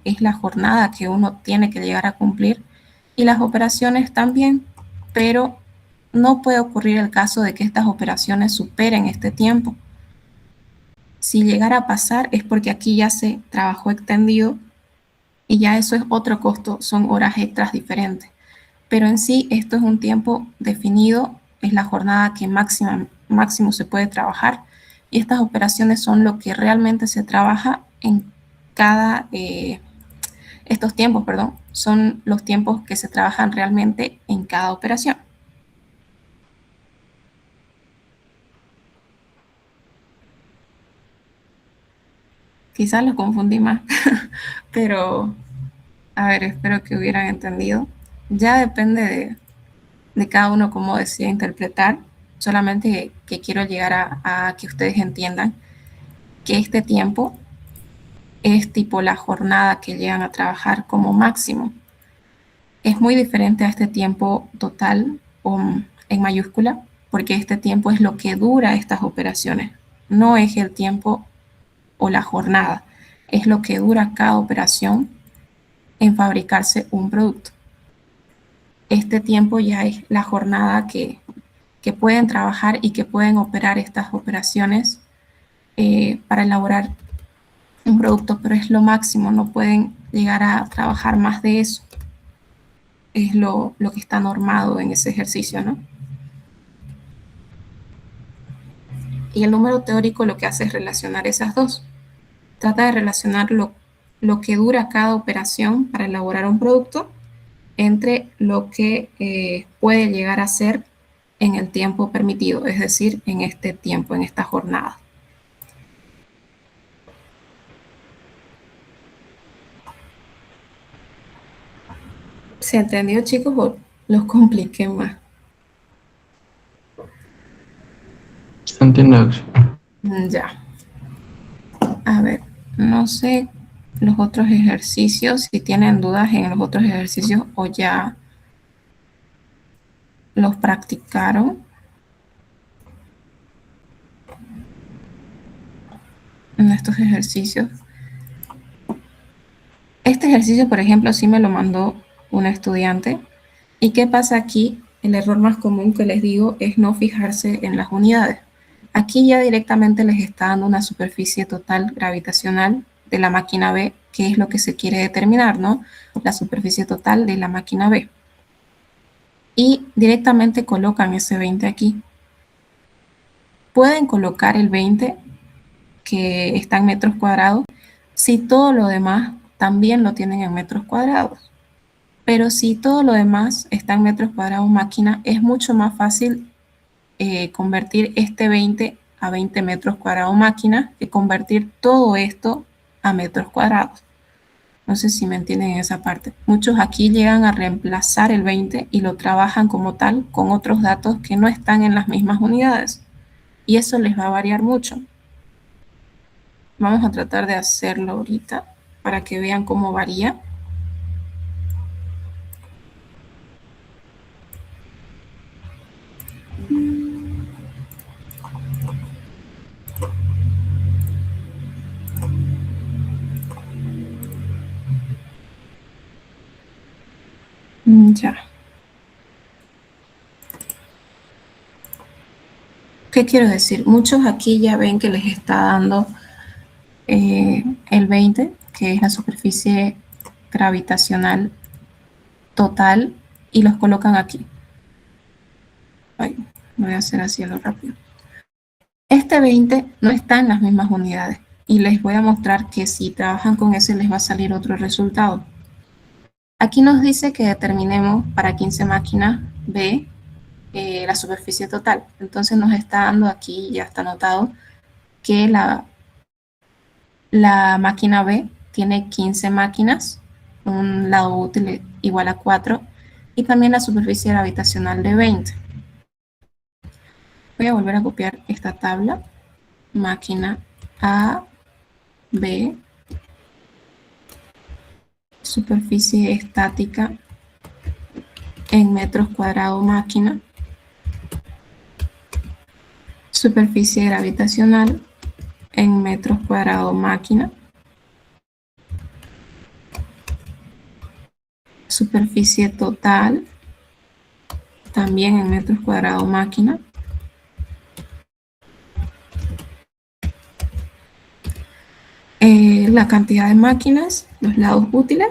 es la jornada que uno tiene que llegar a cumplir y las operaciones también, pero no puede ocurrir el caso de que estas operaciones superen este tiempo. Si llegara a pasar es porque aquí ya se trabajó extendido y ya eso es otro costo, son horas extras diferentes. Pero en sí esto es un tiempo definido, es la jornada que máximo se puede trabajar y estas operaciones son lo que realmente se trabaja en cada, estos tiempos, perdón, son los tiempos que se trabajan realmente en cada operación. Quizás lo confundí más, pero a ver, espero que hubieran entendido. Ya depende de cada uno cómo decida interpretar, solamente que quiero llegar a que ustedes entiendan que este tiempo es tipo la jornada que llegan a trabajar como máximo. Es muy diferente a este tiempo total o en mayúscula, porque este tiempo es lo que dura estas operaciones, no es el tiempo o la jornada, es lo que dura cada operación en fabricarse un producto. Este tiempo ya es la jornada que pueden trabajar y que pueden operar estas operaciones para elaborar un producto, pero es lo máximo, no pueden llegar a trabajar más de eso. Es lo que está normado en ese ejercicio, ¿no? Y el número teórico lo que hace es relacionar esas dos. Trata de relacionar lo que dura cada operación para elaborar un producto entre lo que puede llegar a ser en el tiempo permitido, es decir, en este tiempo, en esta jornada. ¿Se entendió, chicos, o los compliqué más?
Se entiende, Auxi.
Ya. A ver, no sé los otros ejercicios, si tienen dudas en los otros ejercicios o ya los practicaron en estos ejercicios. Este ejercicio, por ejemplo, sí me lo mandó un estudiante. ¿Y qué pasa aquí? El error más común que les digo es no fijarse en las unidades. Aquí ya directamente les está dando una superficie total gravitacional de la máquina B, que es lo que se quiere determinar, ¿no? La superficie total de la máquina B. Y directamente colocan ese 20 aquí. Pueden colocar el 20 que está en metros cuadrados si todo lo demás también lo tienen en metros cuadrados. Pero si todo lo demás está en metros cuadrados máquina, es mucho más fácil convertir este 20 a 20 metros cuadrados máquina que convertir todo esto a metros cuadrados. No sé si me entienden en esa parte. Muchos aquí llegan a reemplazar el 20 y lo trabajan como tal con otros datos que no están en las mismas unidades. Y eso les va a variar mucho. Vamos a tratar de hacerlo ahorita para que vean cómo varía. Ya. ¿Qué quiero decir? Muchos aquí ya ven que les está dando el 20, que es la superficie gravitacional total, y los colocan aquí. Ay, voy a hacer así a lo rápido. Este 20 no está en las mismas unidades, y les voy a mostrar que si trabajan con ese les va a salir otro resultado. Aquí nos dice que determinemos para 15 máquinas B la superficie total. Entonces nos está dando aquí, ya está anotado, que la máquina B tiene 15 máquinas, un lado útil igual a 4, y también la superficie gravitacional de 20. Voy a volver a copiar esta tabla. Máquina A, B, superficie estática en metros cuadrados máquina, superficie gravitacional en metros cuadrados máquina, superficie total también en metros cuadrados máquina, la cantidad de máquinas, los lados útiles,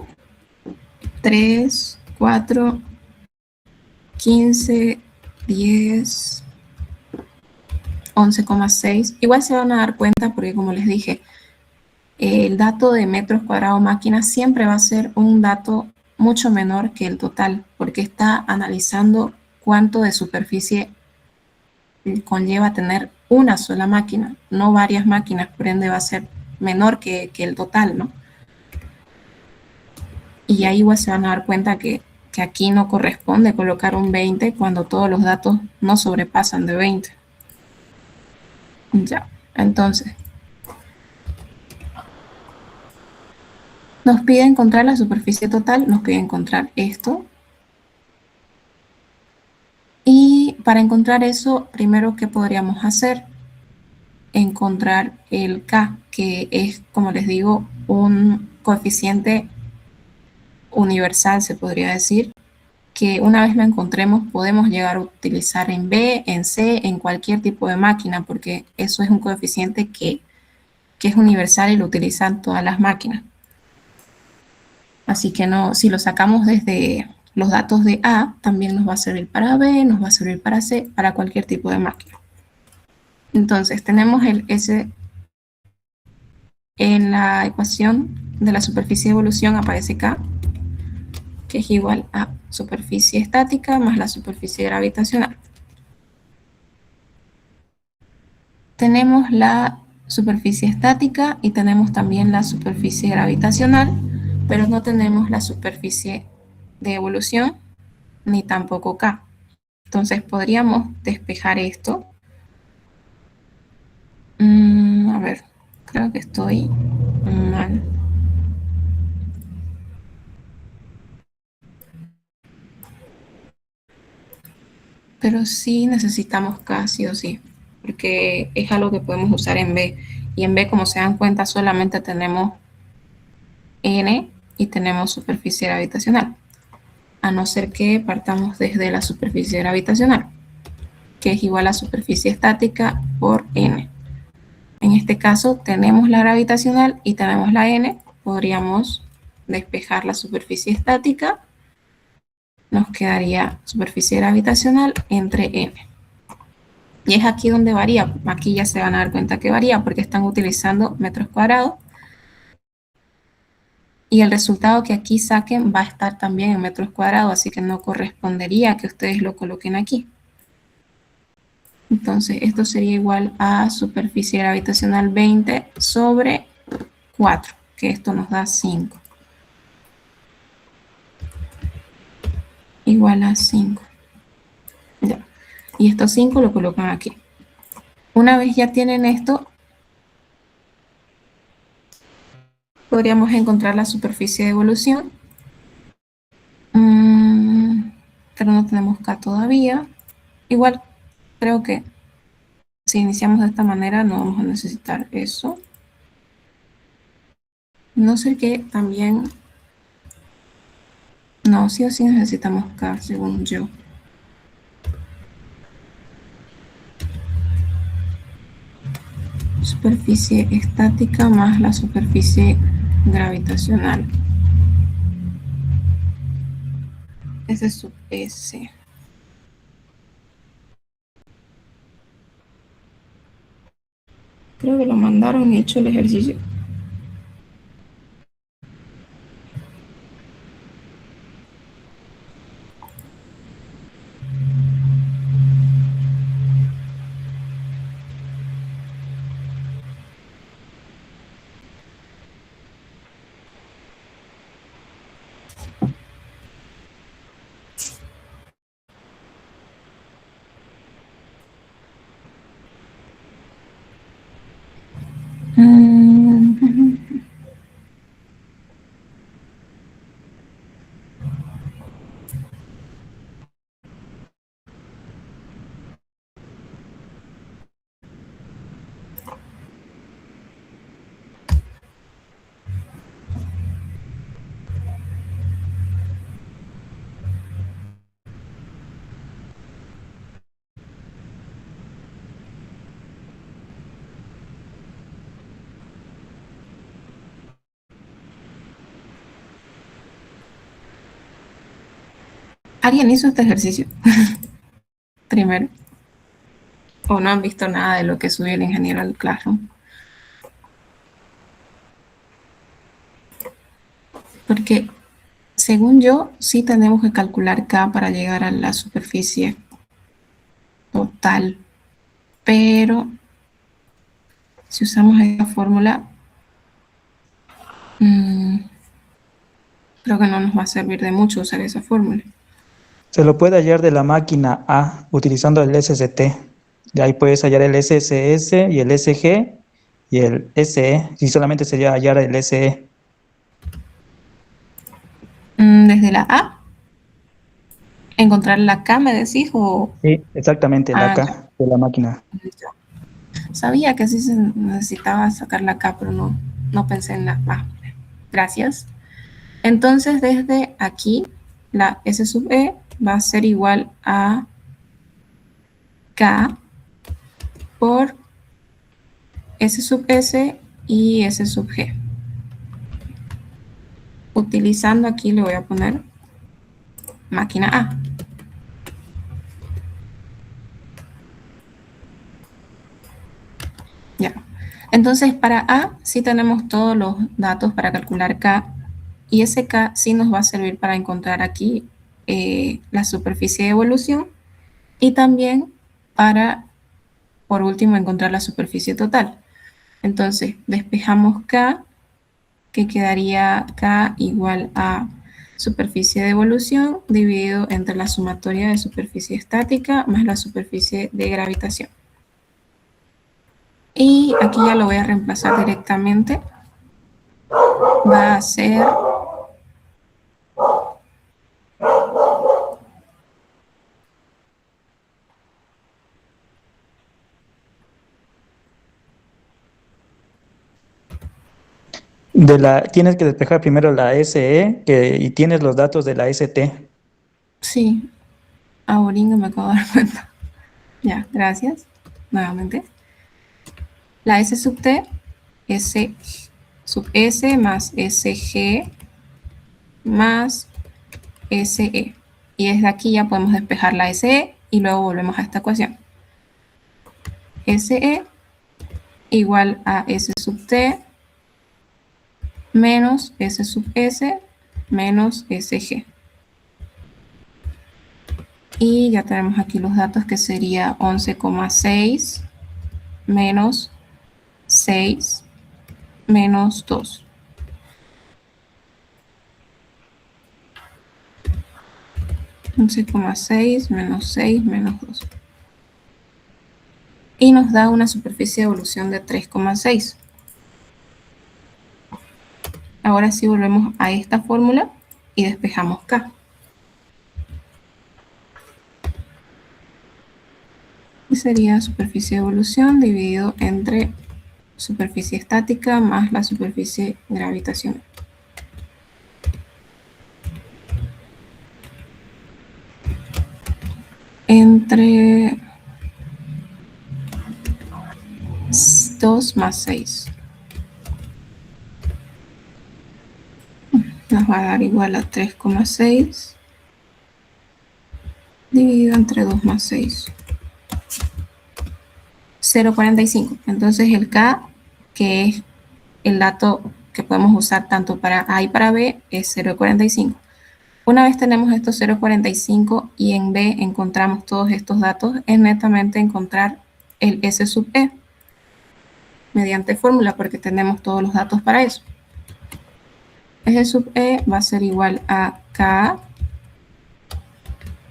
3, 4, 15, 10, 11,6. Igual se van a dar cuenta porque, como les dije, el dato de metros cuadrados máquina siempre va a ser un dato mucho menor que el total, porque está analizando cuánto de superficie conlleva tener una sola máquina, no varias máquinas, por ende va a ser menor que el total, ¿no? Y ahí igual se van a dar cuenta que aquí no corresponde colocar un 20 cuando todos los datos no sobrepasan de 20. Ya, entonces nos pide encontrar la superficie total, nos pide encontrar esto. Y para encontrar eso, primero, ¿qué podríamos hacer? Encontrar el K, que es, como les digo, un coeficiente universal, se podría decir, que una vez lo encontremos podemos llegar a utilizar en B, en C, en cualquier tipo de máquina, porque eso es un coeficiente que es universal y lo utilizan todas las máquinas. Así que no, si lo sacamos desde los datos de A, también nos va a servir para B, nos va a servir para C, para cualquier tipo de máquina. Entonces tenemos el S en la ecuación de la superficie de evolución, aparece K, que es igual a superficie estática más la superficie gravitacional. Tenemos la superficie estática y tenemos también la superficie gravitacional, pero no tenemos la superficie de evolución, ni tampoco K. Entonces podríamos despejar esto. A ver, creo que estoy mal. Pero sí necesitamos K, sí o sí, porque es algo que podemos usar en B. Y en B, como se dan cuenta, solamente tenemos N y tenemos superficie gravitacional. A no ser que partamos desde la superficie gravitacional, que es igual a superficie estática por N. En este caso tenemos la gravitacional y tenemos la N. Podríamos despejar la superficie estática. Nos quedaría superficie gravitacional entre N. Y es aquí donde varía. Aquí ya se van a dar cuenta que varía porque están utilizando metros cuadrados. Y el resultado que aquí saquen va a estar también en metros cuadrados, así que no correspondería que ustedes lo coloquen aquí. Entonces, esto sería igual a superficie gravitacional 20 sobre 4, que esto nos da 5. Igual a 5. Ya. Y estos 5 lo colocan aquí. Una vez ya tienen esto, podríamos encontrar la superficie de evolución. Pero no tenemos K todavía. Igual, creo que si iniciamos de esta manera no vamos a necesitar eso. No sé qué también... No, sí o sí necesitamos K, según yo. Superficie estática más la superficie gravitacional. Ese es sub S. Creo que lo mandaron hecho el ejercicio. ¿Alguien hizo este ejercicio? Primero. ¿O no han visto nada de lo que subió el ingeniero al Classroom? Porque, según yo, sí tenemos que calcular K para llegar a la superficie total. Pero, si usamos esta fórmula, creo que no nos va a servir de mucho usar esa fórmula.
Se lo puede hallar de la máquina A utilizando el SST. De ahí puedes hallar el SSS y el SG y el SE. Y solamente sería hallar el SE.
Desde la A, encontrar la K, ¿me decís? O...
Sí, exactamente, la K de la máquina.
Sabía que sí se necesitaba sacar la K, pero no pensé en la A. Gracias. Entonces, desde aquí, la S sub E va a ser igual a K por S sub S y S sub G. Utilizando aquí, le voy a poner máquina A. Ya. Entonces, para A sí tenemos todos los datos para calcular K, y ese K sí nos va a servir para encontrar aquí la superficie de evolución y también para, por último, encontrar la superficie total. Entonces, despejamos K, que quedaría K igual a superficie de evolución dividido entre la sumatoria de superficie estática más la superficie de gravitación. Y aquí ya lo voy a reemplazar directamente. Va a ser
tienes que despejar primero la SE y tienes los datos de la ST.
sí, ahora me acabo de dar cuenta. Ya, gracias. Nuevamente. La S sub T, S sub S más SG más SE. Y desde aquí ya podemos despejar la SE y luego volvemos a esta ecuación. SE igual a S sub T menos S sub S menos SG. Y ya tenemos aquí los datos que sería 11,6 menos 6 menos 2. (11,6 menos 6 menos 2). Y nos da una superficie de evolución de 3,6. Ahora sí volvemos a esta fórmula y despejamos K. Y sería superficie de evolución dividido entre superficie estática más la superficie gravitacional. Entre 2 más 6. Nos va a dar igual a 3,6 dividido entre 2 más 6. 0,45. Entonces el K, que es el dato que podemos usar tanto para A y para B, es 0,45. Una vez tenemos estos 0,45 y en B encontramos todos estos datos, es netamente encontrar el S sub E mediante fórmula, porque tenemos todos los datos para eso. S sub E va a ser igual a K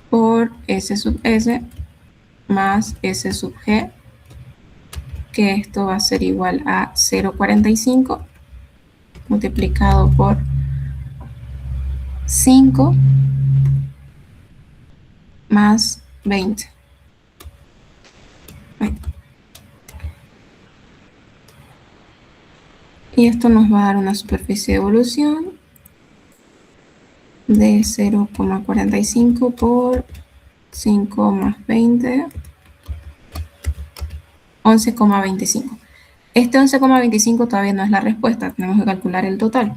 por S sub S más S sub G, que esto va a ser igual a 0,45 multiplicado por 5 más 20. Y esto nos va a dar una superficie de evolución de 0,45 por 5 más 20, 11,25. Este 11,25 todavía no es la respuesta, tenemos que calcular el total.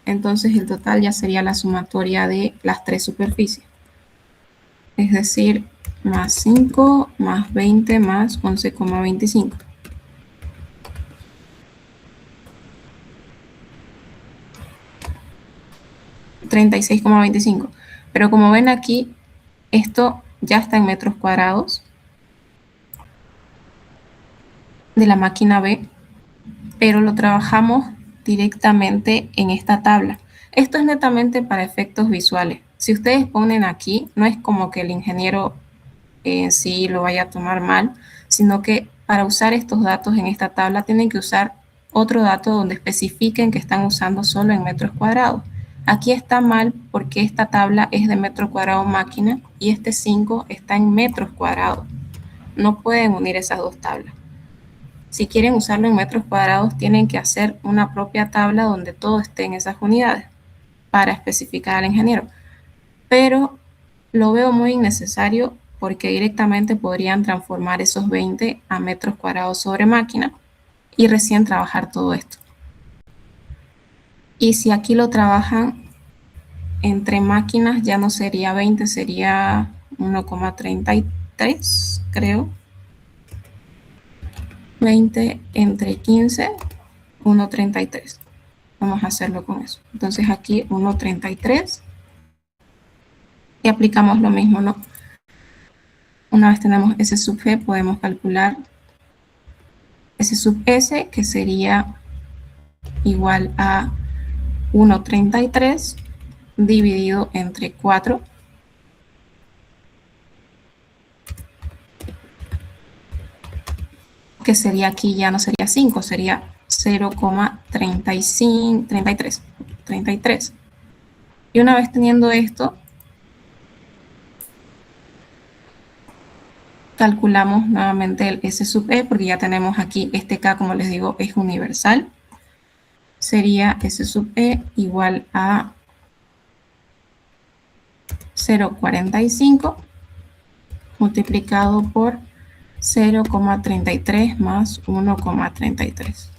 Entonces el total ya sería la sumatoria de las tres superficies. Es decir, más 5 más 20 más 11,25. $36,25. Pero como ven aquí, esto ya está en metros cuadrados de la máquina B, pero lo trabajamos directamente en esta tabla. Esto es netamente para efectos visuales. Si ustedes ponen aquí, no es como que el ingeniero en sí lo vaya a tomar mal, sino que para usar estos datos en esta tabla tienen que usar otro dato donde especifiquen que están usando solo en metros cuadrados. Aquí está mal porque esta tabla es de metro cuadrado máquina y este 5 está en metros cuadrados. No pueden unir esas dos tablas. Si quieren usarlo en metros cuadrados, tienen que hacer una propia tabla donde todo esté en esas unidades para especificar al ingeniero. Pero lo veo muy innecesario porque directamente podrían transformar esos 20 a metros cuadrados sobre máquina y recién trabajar todo esto. Y si aquí lo trabajan entre máquinas, ya no sería 20, sería 1,33, creo. 20 entre 15, 1,33. Vamos a hacerlo con eso. Entonces aquí 1,33. Y aplicamos lo mismo, ¿no? Una vez tenemos S sub G, podemos calcular S sub S, que sería igual a 1,33 dividido entre 4. Que sería aquí, ya no sería 5, sería 0,33. Y una vez teniendo esto, calculamos nuevamente el S sub E, porque ya tenemos aquí este K, como les digo, es universal. Sería S sub E igual a 0,45 multiplicado por 0,33 más 1,33.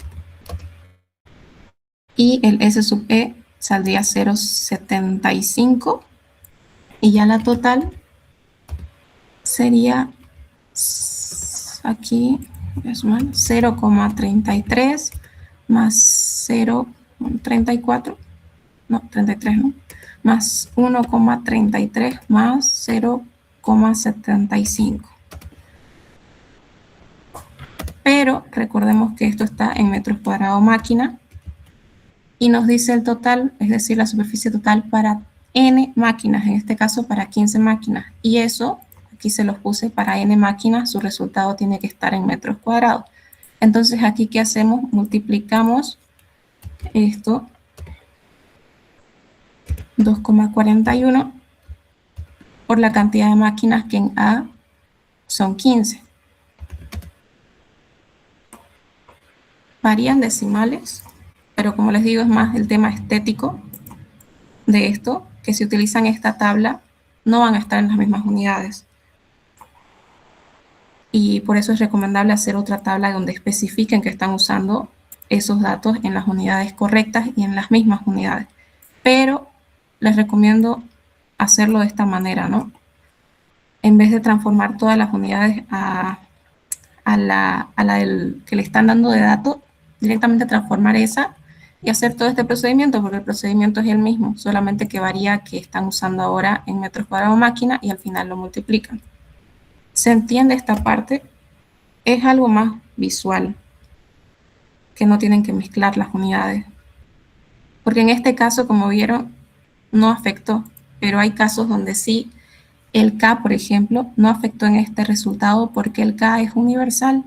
Y el S sub E saldría 0,75 y ya la total sería aquí, voy a sumar, 0,33 más 0,34, no, 33 no, más 1,33 más 0,75. Pero recordemos que esto está en metros cuadrados máquina y nos dice el total, es decir, la superficie total para n máquinas, en este caso para 15 máquinas. Y eso, aquí se los puse para n máquinas, su resultado tiene que estar en metros cuadrados. Entonces aquí, ¿qué hacemos? Multiplicamos esto, 2,41, por la cantidad de máquinas que en A son 15. Varían decimales, pero como les digo, es más el tema estético de esto, que si utilizan esta tabla, no van a estar en las mismas unidades. Y por eso es recomendable hacer otra tabla donde especifiquen que están usando esos datos en las unidades correctas y en las mismas unidades. Pero les recomiendo hacerlo de esta manera, ¿no? En vez de transformar todas las unidades a la del que le están dando de datos, directamente transformar esa y hacer todo este procedimiento, porque el procedimiento es el mismo, solamente que varía que están usando ahora en metros cuadrados máquina y al final lo multiplican. ¿Se entiende esta parte? Es algo más visual, que no tienen que mezclar las unidades. Porque en este caso, como vieron, no afectó, pero hay casos donde sí, el K, por ejemplo, no afectó en este resultado porque el K es universal,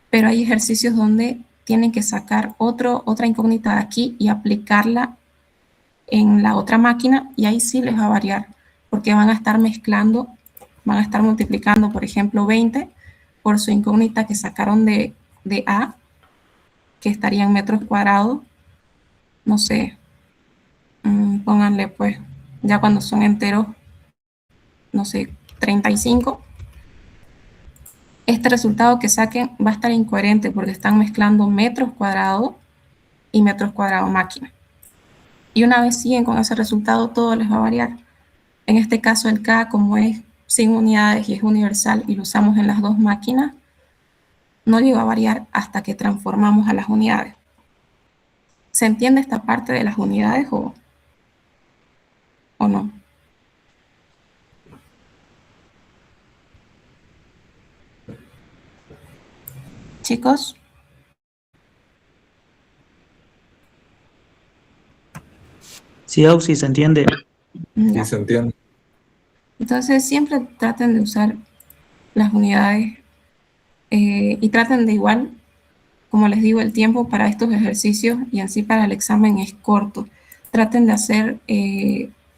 pero hay ejercicios donde tienen que sacar otra incógnita de aquí y aplicarla en la otra máquina y ahí sí les va a variar, porque van a estar mezclando, van a estar multiplicando, por ejemplo, 20 por su incógnita que sacaron de A, que estaría en metros cuadrados, no sé, pónganle pues, ya cuando son enteros, no sé, 35. Este resultado que saquen va a estar incoherente porque están mezclando metros cuadrados y metros cuadrados máquina. Y una vez siguen con ese resultado, todo les va a variar. En este caso, el K, como es sin unidades y es universal y lo usamos en las dos máquinas, no llega a variar hasta que transformamos a las unidades. ¿Se entiende esta parte de las unidades o no? Chicos.
Sí, Auxi, se entiende.
Ya.
Sí, se entiende.
Entonces siempre traten de usar las unidades y traten de igual, como les digo, el tiempo para estos ejercicios y en sí para el examen es corto. Traten de hacer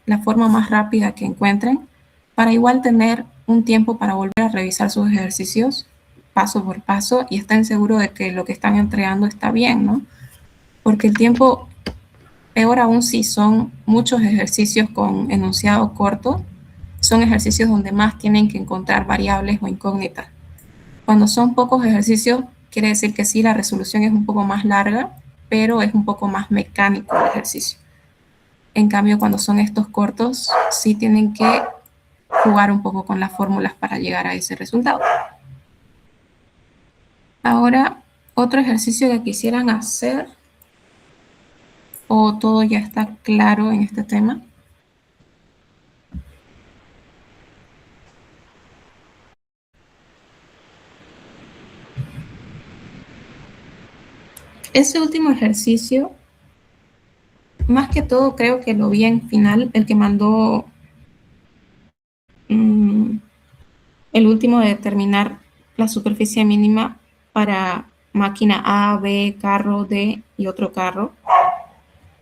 la forma más rápida que encuentren para igual tener un tiempo para volver a revisar sus ejercicios paso por paso y estén seguros de que lo que están entregando está bien, ¿no? Porque el tiempo, peor aún si son muchos ejercicios con enunciado corto, son ejercicios donde más tienen que encontrar variables o incógnitas. Cuando son pocos ejercicios, quiere decir que sí, la resolución es un poco más larga, pero es un poco más mecánico el ejercicio. En cambio, cuando son estos cortos, sí tienen que jugar un poco con las fórmulas para llegar a ese resultado. Ahora, otro ejercicio que quisieran hacer, o todo ya está claro en este tema. Ese último ejercicio más que todo creo que lo vi en final, el que mandó el último de determinar la superficie mínima para máquina A, B, carro, D y otro carro.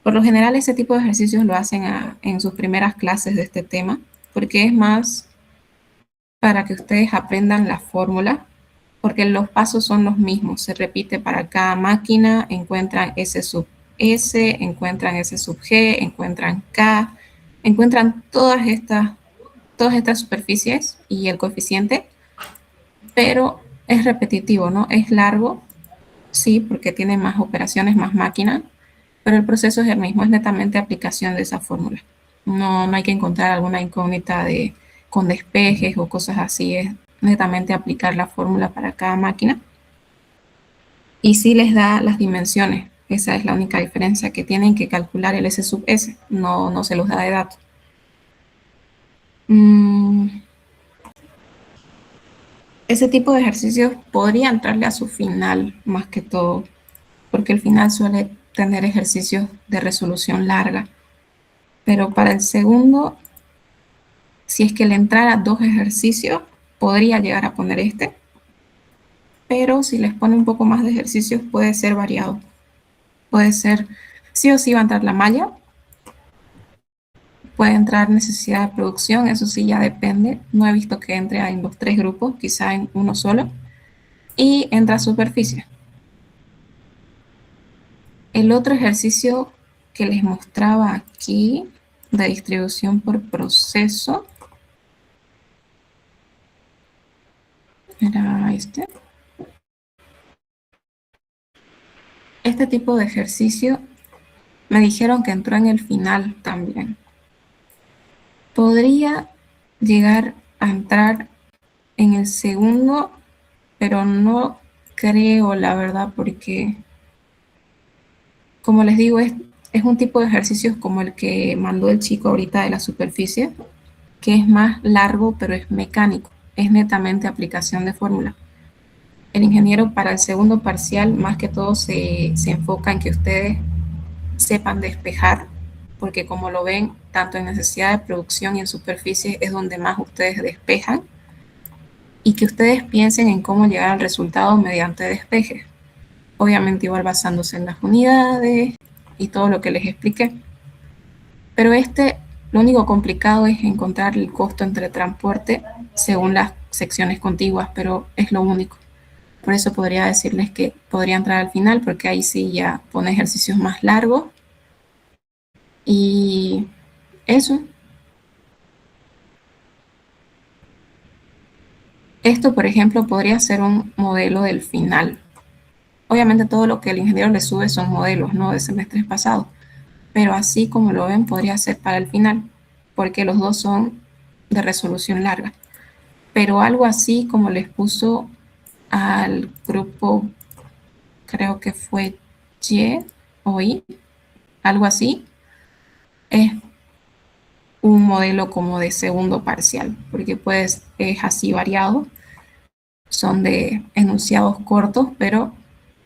Por lo general, ese tipo de ejercicios lo hacen en sus primeras clases de este tema, porque es más para que ustedes aprendan la fórmula, porque los pasos son los mismos. Se repite para cada máquina, encuentran S sub S, encuentran S sub G, encuentran K, encuentran todas estas superficies y el coeficiente, pero es repetitivo, ¿no? Es largo, sí, porque tiene más operaciones, más máquina, pero el proceso es el mismo, es netamente aplicación de esa fórmula. No hay que encontrar alguna incógnita con despejes o cosas así, es netamente aplicar la fórmula para cada máquina. Y sí les da las dimensiones, esa es la única diferencia, que tienen que calcular el S sub S, no se los da de datos. Ese tipo de ejercicios podría entrarle a su final más que todo, porque el final suele tener ejercicios de resolución larga. Pero para el segundo, si es que le entrara 2 ejercicios, podría llegar a poner este. Pero si les pone un poco más de ejercicios, puede ser variado. Puede ser, sí o sí va a entrar la malla. Puede entrar necesidad de producción, eso sí ya depende. No he visto que entre en los 3 grupos, quizá en uno solo. Y entra superficie. El otro ejercicio que les mostraba aquí, de distribución por proceso, era este. Este tipo de ejercicio me dijeron que entró en el final también. Podría llegar a entrar en el segundo, pero no creo, la verdad, porque, como les digo, es un tipo de ejercicios como el que mandó el chico ahorita de la superficie, que es más largo, pero es mecánico, es netamente aplicación de fórmula. El ingeniero para el segundo parcial, más que todo, se enfoca en que ustedes sepan despejar, porque como lo ven, tanto en necesidad de producción y en superficie es donde más ustedes despejan, y que ustedes piensen en cómo llegar al resultado mediante despeje. Obviamente igual basándose en las unidades y todo lo que les expliqué. Pero lo único complicado es encontrar el costo entre transporte según las secciones contiguas, pero es lo único. Por eso podría decirles que podría entrar al final, porque ahí sí ya pone ejercicios más largos. Y eso. Esto, por ejemplo, podría ser un modelo del final. Obviamente todo lo que el ingeniero le sube son modelos, ¿no? De semestres pasados. Pero así como lo ven, podría ser para el final, porque los dos son de resolución larga. Pero algo así como les puso al grupo, creo que fue Y o I, algo así, es un modelo como de segundo parcial, porque pues es así variado, son de enunciados cortos, pero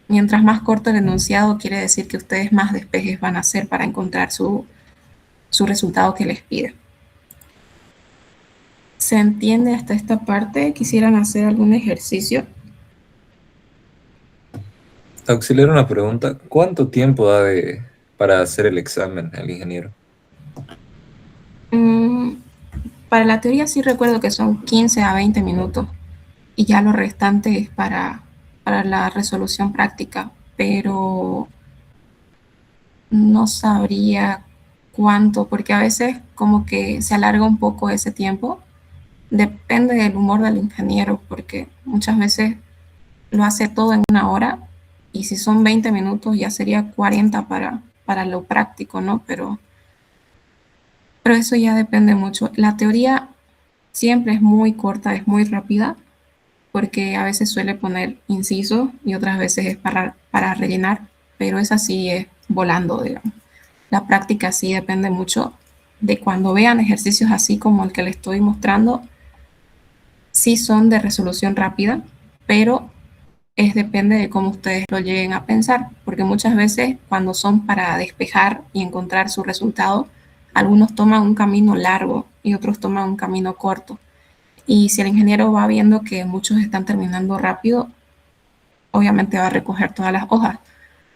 mientras más corto el enunciado quiere decir que ustedes más despejes van a hacer para encontrar su resultado que les pide. ¿Se entiende hasta esta parte? ¿Quisieran hacer algún ejercicio?
Auxiliar, una pregunta. ¿Cuánto tiempo da para hacer el examen el ingeniero?
Para la teoría sí recuerdo que son 15 a 20 minutos y ya lo restante es para la resolución práctica, pero no sabría cuánto, porque a veces como que se alarga un poco ese tiempo. Depende del humor del ingeniero, porque muchas veces lo hace todo en una hora y si son 20 minutos ya sería 40 para lo práctico, ¿no? Pero eso ya depende mucho. La teoría siempre es muy corta, es muy rápida, porque a veces suele poner incisos y otras veces es para rellenar, pero esa sí es volando, digamos. La práctica sí depende mucho de cuando vean ejercicios así como el que les estoy mostrando, sí son de resolución rápida, pero depende de cómo ustedes lo lleguen a pensar, porque muchas veces cuando son para despejar y encontrar su resultado, algunos toman un camino largo y otros toman un camino corto. Y si el ingeniero va viendo que muchos están terminando rápido, obviamente va a recoger todas las hojas.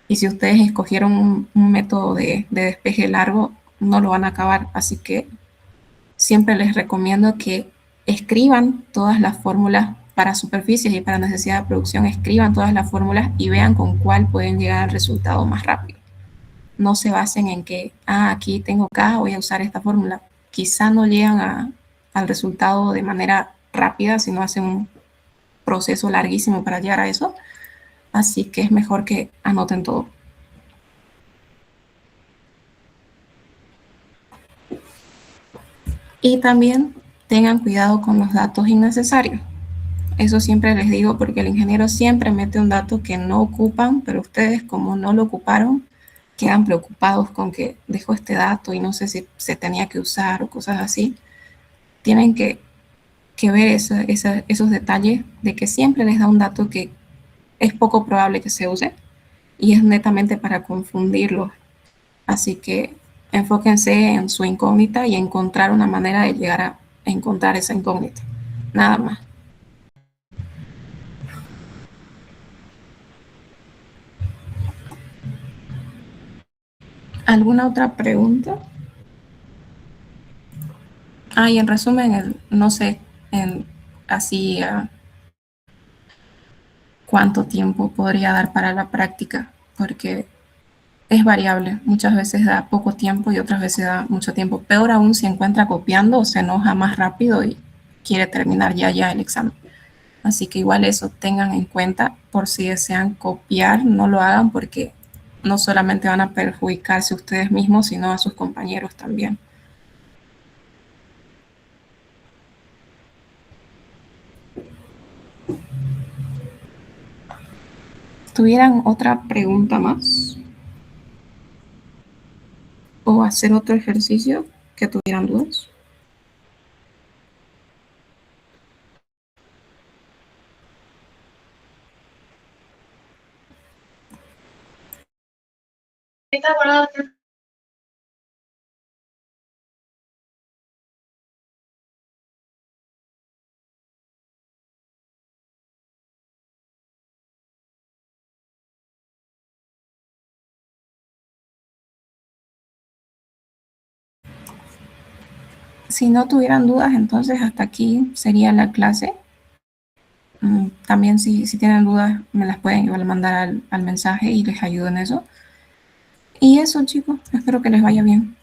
Y si ustedes escogieron un método de despeje largo, no lo van a acabar. Así que siempre les recomiendo que escriban todas las fórmulas para superficies y para necesidad de producción, escriban todas las fórmulas y vean con cuál pueden llegar al resultado más rápido. No se basen en que, aquí tengo K, voy a usar esta fórmula. Quizá no llegan al resultado de manera rápida, sino hacen un proceso larguísimo para llegar a eso. Así que es mejor que anoten todo. Y también tengan cuidado con los datos innecesarios. Eso siempre les digo porque el ingeniero siempre mete un dato que no ocupan, pero ustedes como no lo ocuparon, quedan preocupados con que dejó este dato y no sé si se tenía que usar o cosas así. Tienen que ver esos detalles de que siempre les da un dato que es poco probable que se use y es netamente para confundirlos. Así que enfóquense en su incógnita y encontrar una manera de llegar a encontrar esa incógnita. Nada más. ¿Alguna otra pregunta? Y en resumen, no sé así cuánto tiempo podría dar para la práctica, porque es variable. Muchas veces da poco tiempo y otras veces da mucho tiempo. Peor aún si encuentra copiando o se enoja más rápido y quiere terminar ya el examen. Así que igual eso tengan en cuenta por si desean copiar, no lo hagan porque no solamente van a perjudicarse ustedes mismos, sino a sus compañeros también. ¿Tuvieran otra pregunta más? ¿O hacer otro ejercicio que tuvieran dudas? Si no tuvieran dudas, entonces hasta aquí sería la clase. También si tienen dudas, me las pueden igual mandar al mensaje y les ayudo en eso. Y eso, chicos, espero que les vaya bien.